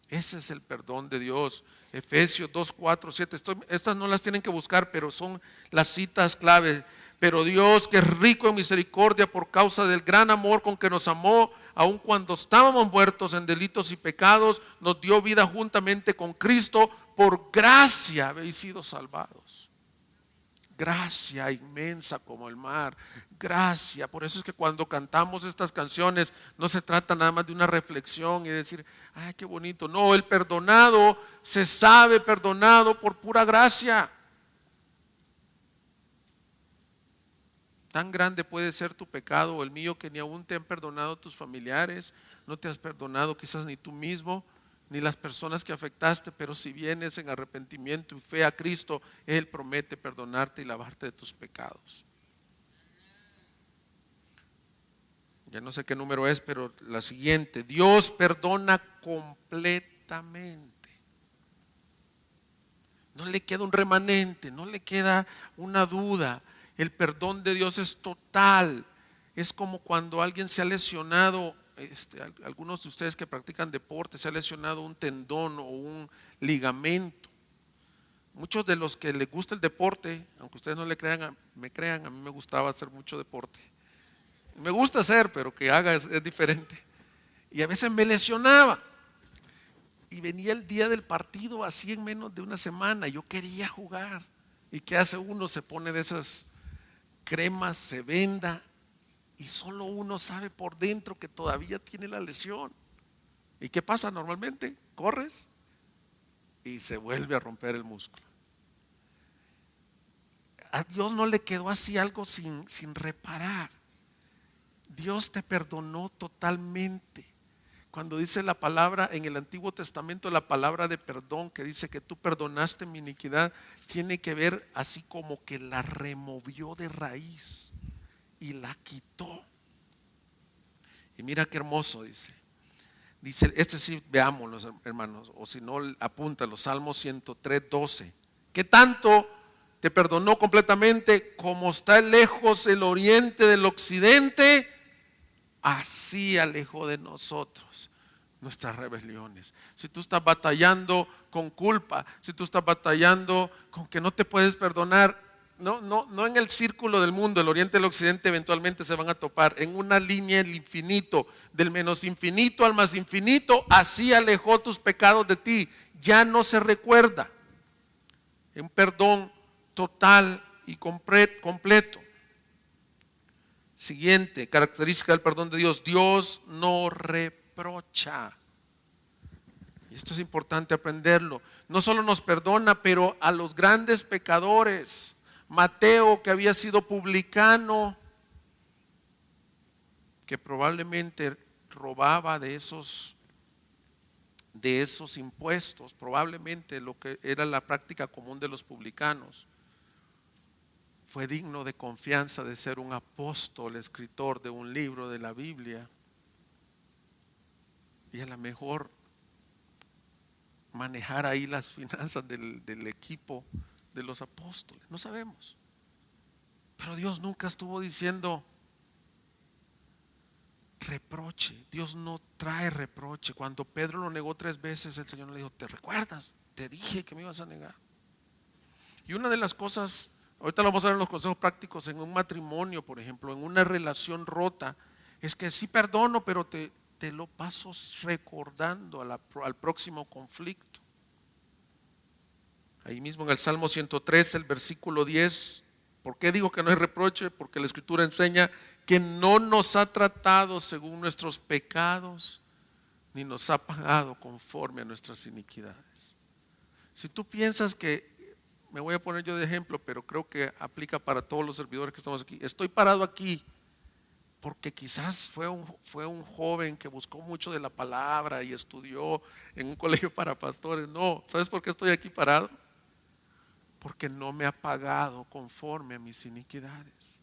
Ese es el perdón de Dios. Efesios 2, 4, 7. Estas no las tienen que buscar, pero son las citas clave. Pero Dios, que es rico en misericordia por causa del gran amor con que nos amó, aun cuando estábamos muertos en delitos y pecados, nos dio vida juntamente con Cristo. Por gracia habéis sido salvados. Gracia inmensa como el mar, gracia. Por eso es que cuando cantamos estas canciones no se trata nada más de una reflexión y decir, ay, qué bonito. No, el perdonado se sabe perdonado por pura gracia. Tan grande puede ser tu pecado o el mío que ni aún te han perdonado tus familiares, no te has perdonado quizás ni tú mismo, ni las personas que afectaste, pero si vienes en arrepentimiento y fe a Cristo, Él promete perdonarte y lavarte de tus pecados. Ya no sé qué número es, pero la siguiente, Dios perdona completamente. No le queda un remanente, no le queda una duda. El perdón de Dios es total. Es como cuando alguien se ha lesionado. Algunos de ustedes que practican deporte, se ha lesionado un tendón o un ligamento. Muchos de los que les gusta el deporte, aunque ustedes no me crean, a mí me gustaba hacer mucho deporte. Me gusta hacer, pero que haga es diferente. Y a veces me lesionaba. Y venía el día del partido así en menos de una semana. Yo quería jugar. ¿Y qué hace uno? Se pone de esas cremas, se venda y solo uno sabe por dentro que todavía tiene la lesión. ¿Y qué pasa normalmente? Corres y se vuelve a romper el músculo. A Dios no le quedó así algo sin reparar. Dios te perdonó totalmente. Cuando dice la palabra en el Antiguo Testamento, la palabra de perdón que dice que tú perdonaste mi iniquidad, tiene que ver así como que la removió de raíz y la quitó. Y mira qué hermoso dice. Dice, este sí veámoslo, hermanos, o si no apúntalo, Salmo 103:12. ¿Qué tanto te perdonó completamente? Como está lejos el oriente del occidente, así alejó de nosotros nuestras rebeliones. Si tú estás batallando con culpa, si tú estás batallando con que no te puedes perdonar, no en el círculo del mundo, el oriente y el occidente eventualmente se van a topar, en una línea el infinito, del menos infinito al más infinito, así alejó tus pecados de ti, ya no se recuerda. Un perdón total y completo. Siguiente característica del perdón de Dios: Dios no reprocha. Y esto es importante aprenderlo. No solo nos perdona, pero a los grandes pecadores. Mateo, que había sido publicano, que probablemente robaba de esos impuestos, probablemente lo que era la práctica común de los publicanos, fue digno de confianza de ser un apóstol, escritor de un libro de la Biblia, y a lo mejor manejar ahí las finanzas del equipo de los apóstoles, no sabemos. Pero Dios nunca estuvo diciendo reproche. Dios no trae reproche. Cuando Pedro lo negó 3 veces, el Señor le dijo: ¿te recuerdas? Te dije que me ibas a negar. Y una de las cosas, ahorita lo vamos a ver en los consejos prácticos, en un matrimonio, por ejemplo, en una relación rota, es que sí perdono, pero te lo paso recordando al próximo conflicto. Ahí mismo en el Salmo 103, el versículo 10, ¿por qué digo que no hay reproche? Porque la Escritura enseña que no nos ha tratado según nuestros pecados, ni nos ha pagado conforme a nuestras iniquidades. Si tú piensas que, me voy a poner yo de ejemplo, pero creo que aplica para todos los servidores que estamos aquí, estoy parado aquí porque quizás fue un joven que buscó mucho de la palabra y estudió en un colegio para pastores. No, ¿sabes por qué estoy aquí parado? Porque no me ha pagado conforme a mis iniquidades.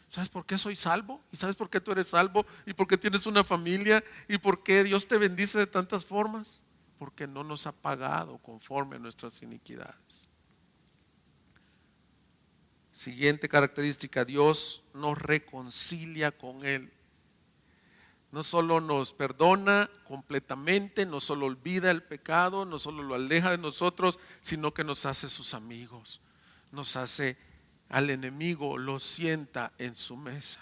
¿Sabes por qué soy salvo? ¿Y sabes por qué tú eres salvo? ¿Y por qué tienes una familia? ¿Y por qué Dios te bendice de tantas formas? Porque no nos ha pagado conforme a nuestras iniquidades. Siguiente característica: Dios nos reconcilia con Él. No solo nos perdona completamente, no solo olvida el pecado, no solo lo aleja de nosotros, sino que nos hace sus amigos. Nos hace al enemigo, lo sienta en su mesa.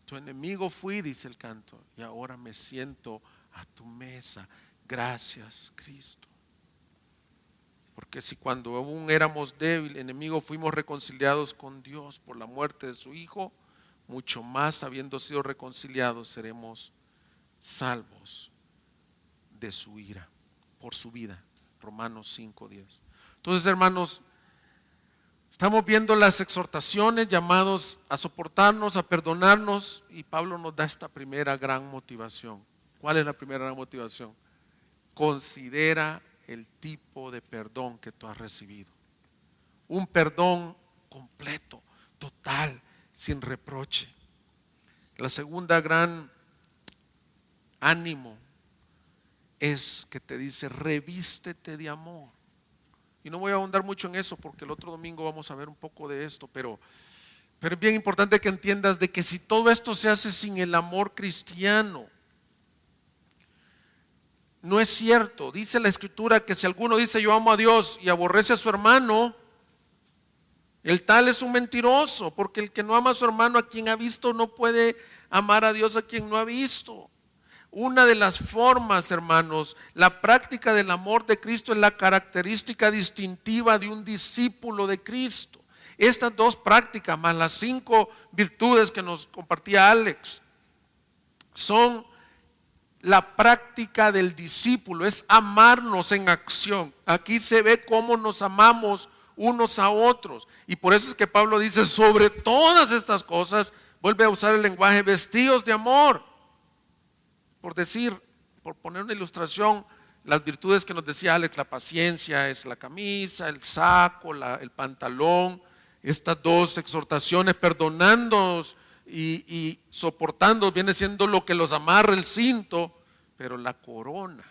Tu enemigo fui, dice el canto, y ahora me siento a tu mesa. Gracias, Cristo. Porque si cuando aún éramos débiles, enemigos, fuimos reconciliados con Dios por la muerte de su Hijo, mucho más, habiendo sido reconciliados, seremos salvos de su ira, por su vida. Romanos 5:10. Entonces, hermanos, estamos viendo las exhortaciones, llamados a soportarnos, a perdonarnos, y Pablo nos da esta primera gran motivación. ¿Cuál es la primera gran motivación? Considera el tipo de perdón que tú has recibido. Un perdón completo, total, sin reproche. La segunda gran ánimo es que te dice: revístete de amor. Y no voy a ahondar mucho en eso porque el otro domingo vamos a ver un poco de esto, pero es bien importante que entiendas de que si todo esto se hace sin el amor cristiano, no es cierto. Dice la Escritura que si alguno dice yo amo a Dios y aborrece a su hermano, el tal es un mentiroso, porque el que no ama a su hermano a quien ha visto no puede amar a Dios a quien no ha visto. una de las formas, hermanos, la práctica del amor de Cristo es la característica distintiva de un discípulo de Cristo. Estas dos prácticas, más las 5 virtudes que nos compartía Alex, son la práctica del discípulo, es amarnos en acción. Aquí se ve cómo nos amamos unos a otros. Y por eso es que Pablo dice, sobre todas estas cosas, vuelve a usar el lenguaje, vestidos de amor. Por decir, por poner una ilustración, las virtudes que nos decía Alex, la paciencia es la camisa, el saco, el pantalón, estas dos exhortaciones, perdonándonos y soportando, viene siendo lo que los amarra el cinto, pero la corona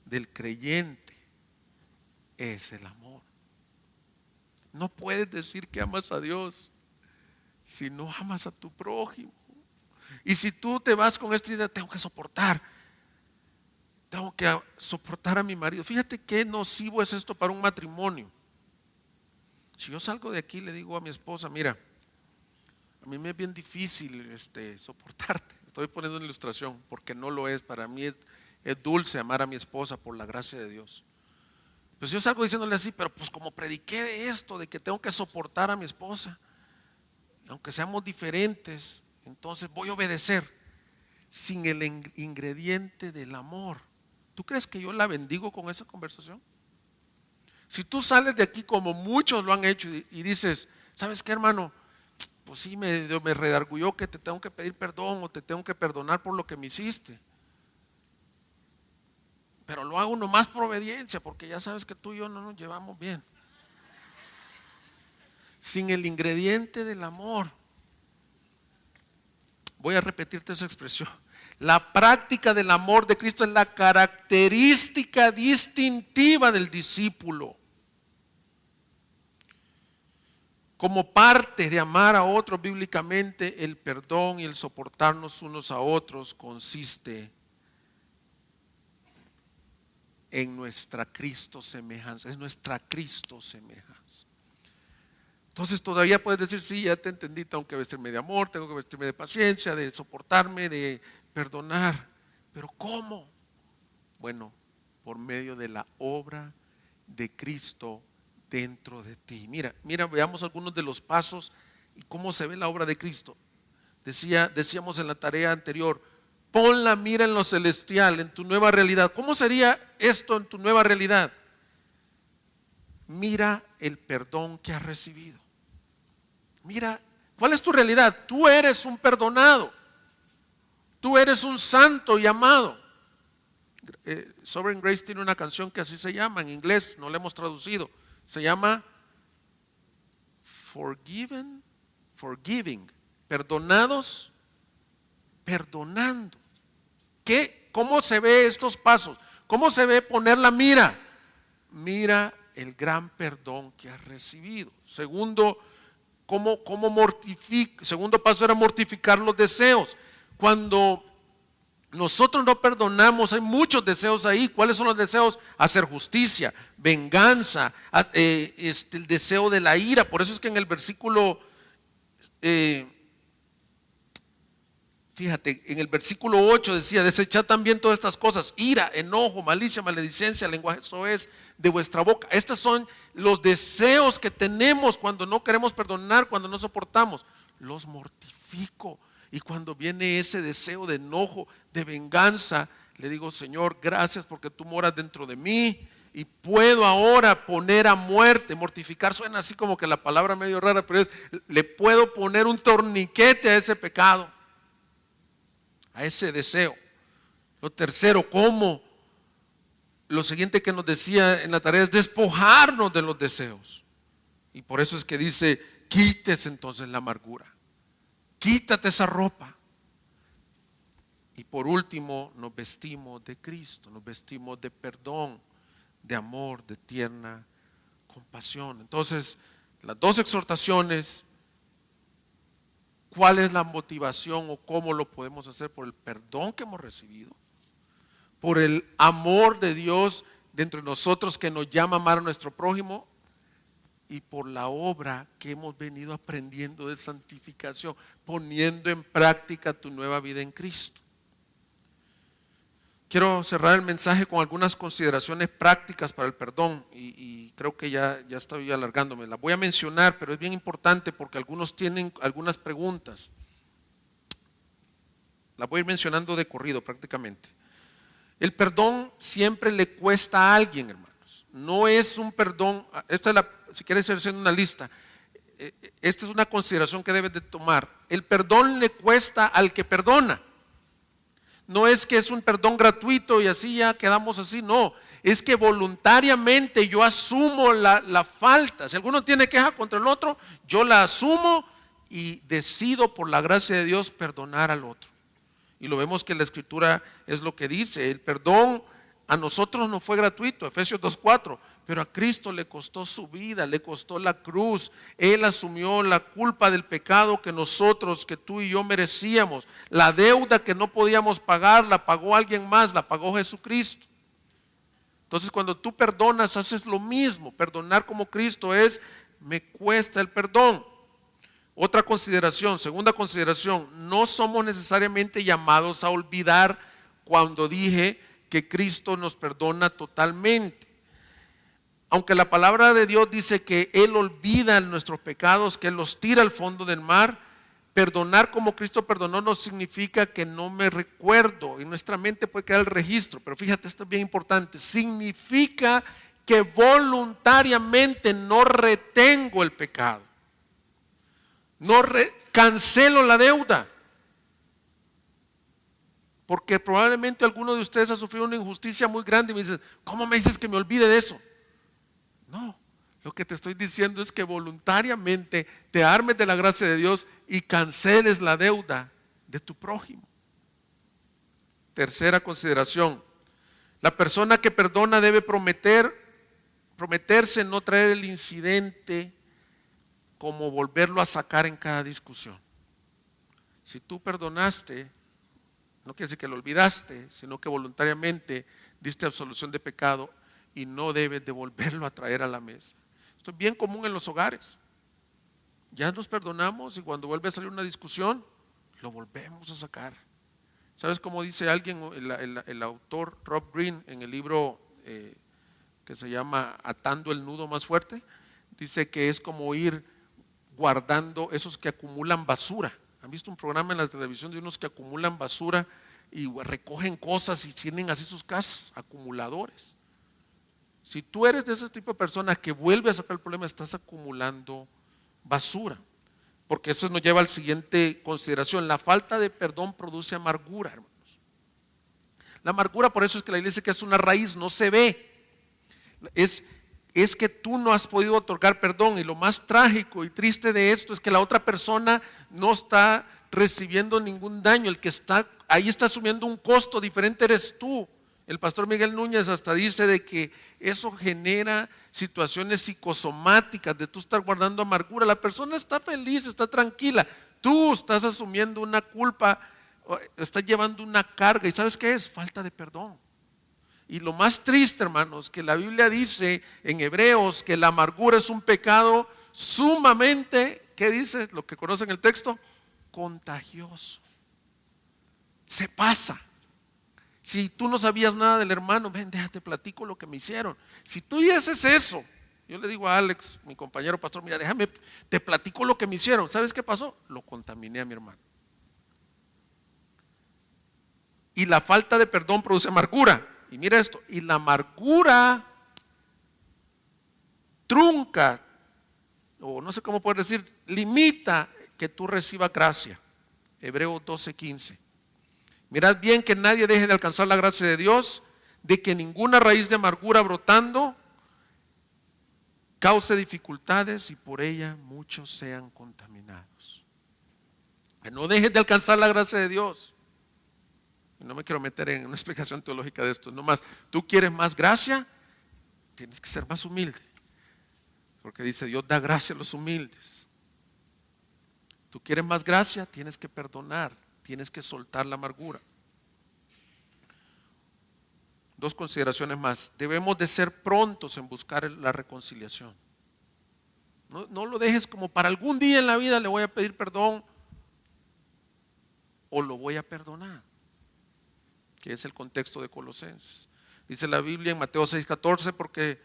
del creyente es el amor. No puedes decir que amas a Dios si no amas a tu prójimo. Y si tú te vas con esta idea, tengo que soportar a mi marido. Fíjate qué nocivo es esto para un matrimonio. Si yo salgo de aquí y le digo a mi esposa, mira, a mí me es bien difícil soportarte. Estoy poniendo una ilustración porque no lo es. Para mí es dulce amar a mi esposa por la gracia de Dios. Pues yo salgo diciéndole así, pero pues como prediqué de esto, de que tengo que soportar a mi esposa, aunque seamos diferentes, entonces voy a obedecer sin el ingrediente del amor. ¿Tú crees que yo la bendigo con esa conversación? Si tú sales de aquí como muchos lo han hecho y dices, ¿sabes qué, hermano? Pues sí, me redarguyó que te tengo que pedir perdón o te tengo que perdonar por lo que me hiciste. Pero lo hago nomás por obediencia, porque ya sabes que tú y yo no nos llevamos bien. Sin el ingrediente del amor. Voy a repetirte esa expresión. La práctica del amor de Cristo es la característica distintiva del discípulo. Como parte de amar a otros bíblicamente, el perdón y el soportarnos unos a otros consiste en nuestra Cristo semejanza, es nuestra Cristo semejanza. Entonces todavía puedes decir, sí, ya te entendí, tengo que vestirme de amor, tengo que vestirme de paciencia, de soportarme, de perdonar. Pero ¿cómo? Bueno, por medio de la obra de Cristo dentro de ti. Mira, veamos algunos de los pasos y cómo se ve la obra de Cristo. Decíamos en la tarea anterior, pon la mira en lo celestial, en tu nueva realidad. ¿Cómo sería esto en tu nueva realidad? Mira el perdón que has recibido. Mira, ¿cuál es tu realidad? Tú eres un perdonado. Tú eres un santo y amado. Sovereign Grace tiene una canción que así se llama, en inglés, no la hemos traducido. Se llama Forgiving, perdonados, perdonando. ¿Cómo se ve estos pasos? ¿Cómo se ve poner la mira? Mira el gran perdón que has recibido. Segundo paso era mortificar los deseos. Cuando nosotros no perdonamos, hay muchos deseos ahí. ¿Cuáles son los deseos? Hacer justicia, venganza, el deseo de la ira. Por eso es que en el versículo, fíjate, en el versículo 8 decía, desechad también todas estas cosas, ira, enojo, malicia, maledicencia, lenguaje soez de vuestra boca. Estos son los deseos que tenemos cuando no queremos perdonar, cuando no soportamos. Los mortifico. Y cuando viene ese deseo de enojo, de venganza, le digo, Señor, gracias porque tú moras dentro de mí y puedo ahora poner a muerte. Mortificar suena así como que la palabra medio rara, pero le puedo poner un torniquete a ese pecado, a ese deseo. Lo tercero, ¿cómo? Lo siguiente que nos decía en la tarea es despojarnos de los deseos. Y por eso es que dice, quítese entonces la amargura. Quítate esa ropa. Y por último, nos vestimos de Cristo, nos vestimos de perdón, de amor, de tierna compasión. Entonces, las dos exhortaciones, ¿cuál es la motivación o cómo lo podemos hacer? Por el perdón que hemos recibido, por el amor de Dios dentro de nosotros que nos llama a amar a nuestro prójimo, y por la obra que hemos venido aprendiendo de santificación, poniendo en práctica tu nueva vida en Cristo. Quiero cerrar el mensaje con algunas consideraciones prácticas para el perdón y creo que ya estoy alargándome. Las voy a mencionar, pero es bien importante porque algunos tienen algunas preguntas. Las voy a ir mencionando de corrido prácticamente. El perdón siempre le cuesta a alguien, hermanos. No es un perdón, si quieres hacer una lista, esta es una consideración que debes de tomar. El perdón le cuesta al que perdona. No es que es un perdón gratuito y así ya quedamos así, no. Es que voluntariamente yo asumo la falta. Si alguno tiene queja contra el otro, yo la asumo y decido por la gracia de Dios perdonar al otro. Y lo vemos que la Escritura es lo que dice. El perdón a nosotros no fue gratuito, Efesios 2:4, pero a Cristo le costó su vida, le costó la cruz. Él asumió la culpa del pecado que nosotros, que tú y yo merecíamos. La deuda que no podíamos pagar, la pagó alguien más, la pagó Jesucristo. Entonces cuando tú perdonas, haces lo mismo. Perdonar como Cristo me cuesta el perdón. Otra consideración, segunda consideración, no somos necesariamente llamados a olvidar cuando dije que Cristo nos perdona totalmente. Aunque la palabra de Dios dice que Él olvida nuestros pecados, que Él los tira al fondo del mar, perdonar como Cristo perdonó no significa que no me recuerdo. En nuestra mente puede quedar el registro, pero fíjate, esto es bien importante. Significa que voluntariamente no retengo el pecado. Cancelo la deuda. Porque probablemente alguno de ustedes ha sufrido una injusticia muy grande y me dice, ¿cómo me dices que me olvide de eso? No, lo que te estoy diciendo es que voluntariamente te armes de la gracia de Dios y canceles la deuda de tu prójimo. Tercera consideración, la persona que perdona debe prometerse no traer el incidente como volverlo a sacar en cada discusión. Si tú perdonaste, no quiere decir que lo olvidaste, sino que voluntariamente diste absolución de pecado y no debes de volverlo a traer a la mesa. Esto es bien común en los hogares. Ya nos perdonamos y cuando vuelve a salir una discusión, lo volvemos a sacar. ¿Sabes cómo dice alguien, el autor Rob Green, en el libro que se llama Atando el nudo más fuerte? Dice que es como ir guardando esos que acumulan basura. ¿Han visto un programa en la televisión de unos que acumulan basura y recogen cosas y tienen así sus casas, acumuladores? Si tú eres de ese tipo de personas que vuelve a sacar el problema, estás acumulando basura. Porque eso nos lleva a la siguiente consideración. La falta de perdón produce amargura, hermanos. La amargura, por eso es que la iglesia dice que es una raíz, no se ve. Es que tú no has podido otorgar perdón, y lo más trágico y triste de esto es que la otra persona no está recibiendo ningún daño. El que está ahí está asumiendo un costo diferente eres tú. El pastor Miguel Núñez hasta dice de que eso genera situaciones psicosomáticas de tú estar guardando amargura. La persona está feliz, está tranquila, tú estás asumiendo una culpa, estás llevando una carga. ¿Y sabes qué es? Falta de perdón. Y lo más triste, hermanos, que la Biblia dice en Hebreos que la amargura es un pecado sumamente, ¿qué dice? Lo que conocen el texto, contagioso. Se pasa. Si tú no sabías nada del hermano, ven, déjate platico lo que me hicieron. Si tú y haces eso, yo le digo a Alex, mi compañero pastor, mira, déjame, te platico lo que me hicieron. ¿Sabes qué pasó? Lo contaminé a mi hermano. Y la falta de perdón produce amargura. Y mira esto, y la amargura trunca, o no sé cómo poder decir, limita que tú recibas gracia. Hebreos 12:15. Mirad bien que nadie deje de alcanzar la gracia de Dios, de que ninguna raíz de amargura brotando cause dificultades y por ella muchos sean contaminados. Que no dejes de alcanzar la gracia de Dios. No me quiero meter en una explicación teológica de esto, nomás, tú quieres más gracia, tienes que ser más humilde, porque dice Dios da gracia a los humildes. Tú quieres más gracia, tienes que perdonar, tienes que soltar la amargura. Dos consideraciones más. Debemos de ser prontos en buscar la reconciliación. No lo dejes como para algún día en la vida le voy a pedir perdón o lo voy a perdonar. que es el contexto de Colosenses. Dice la Biblia en Mateo 6:14,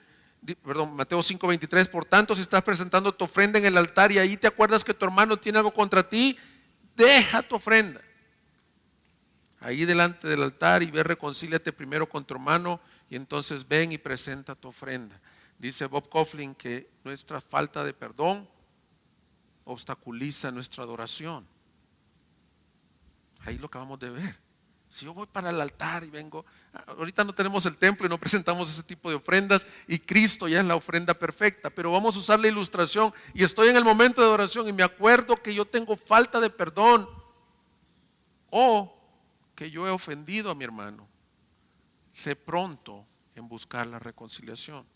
Mateo 5:23, por tanto, si estás presentando tu ofrenda en el altar y ahí te acuerdas que tu hermano tiene algo contra ti, deja tu ofrenda ahí delante del altar y ve, reconcíliate primero con tu hermano y entonces ven y presenta tu ofrenda. Dice Bob Coughlin que nuestra falta de perdón obstaculiza nuestra adoración. Ahí lo acabamos de ver. Si yo voy para el altar y vengo, ahorita no tenemos el templo y no presentamos ese tipo de ofrendas y Cristo ya es la ofrenda perfecta, pero vamos a usar la ilustración y estoy en el momento de adoración y me acuerdo que yo tengo falta de perdón o que yo he ofendido a mi hermano. Sé pronto en buscar la reconciliación.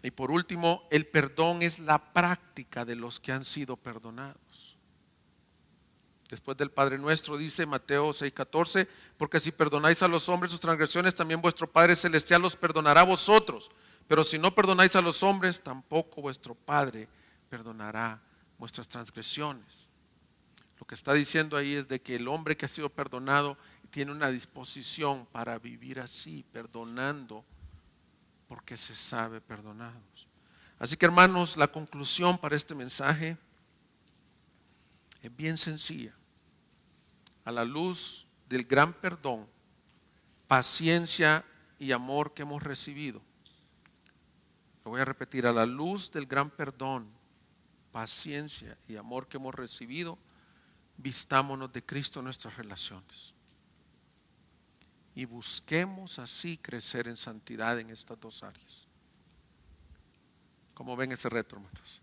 Y por último, el perdón es la práctica de los que han sido perdonados. Después del Padre Nuestro dice Mateo 6:14, porque si perdonáis a los hombres sus transgresiones, también vuestro Padre Celestial los perdonará a vosotros. Pero si no perdonáis a los hombres, tampoco vuestro Padre perdonará vuestras transgresiones. Lo que está diciendo ahí es de que el hombre que ha sido perdonado tiene una disposición para vivir así, perdonando, porque se sabe perdonados. Así que hermanos, la conclusión para este mensaje es bien sencilla. A la luz del gran perdón, paciencia y amor que hemos recibido. Lo voy a repetir, a la luz del gran perdón, paciencia y amor que hemos recibido, vistámonos de Cristo en nuestras relaciones. Y busquemos así crecer en santidad en estas dos áreas. ¿Cómo ven ese reto, hermanos?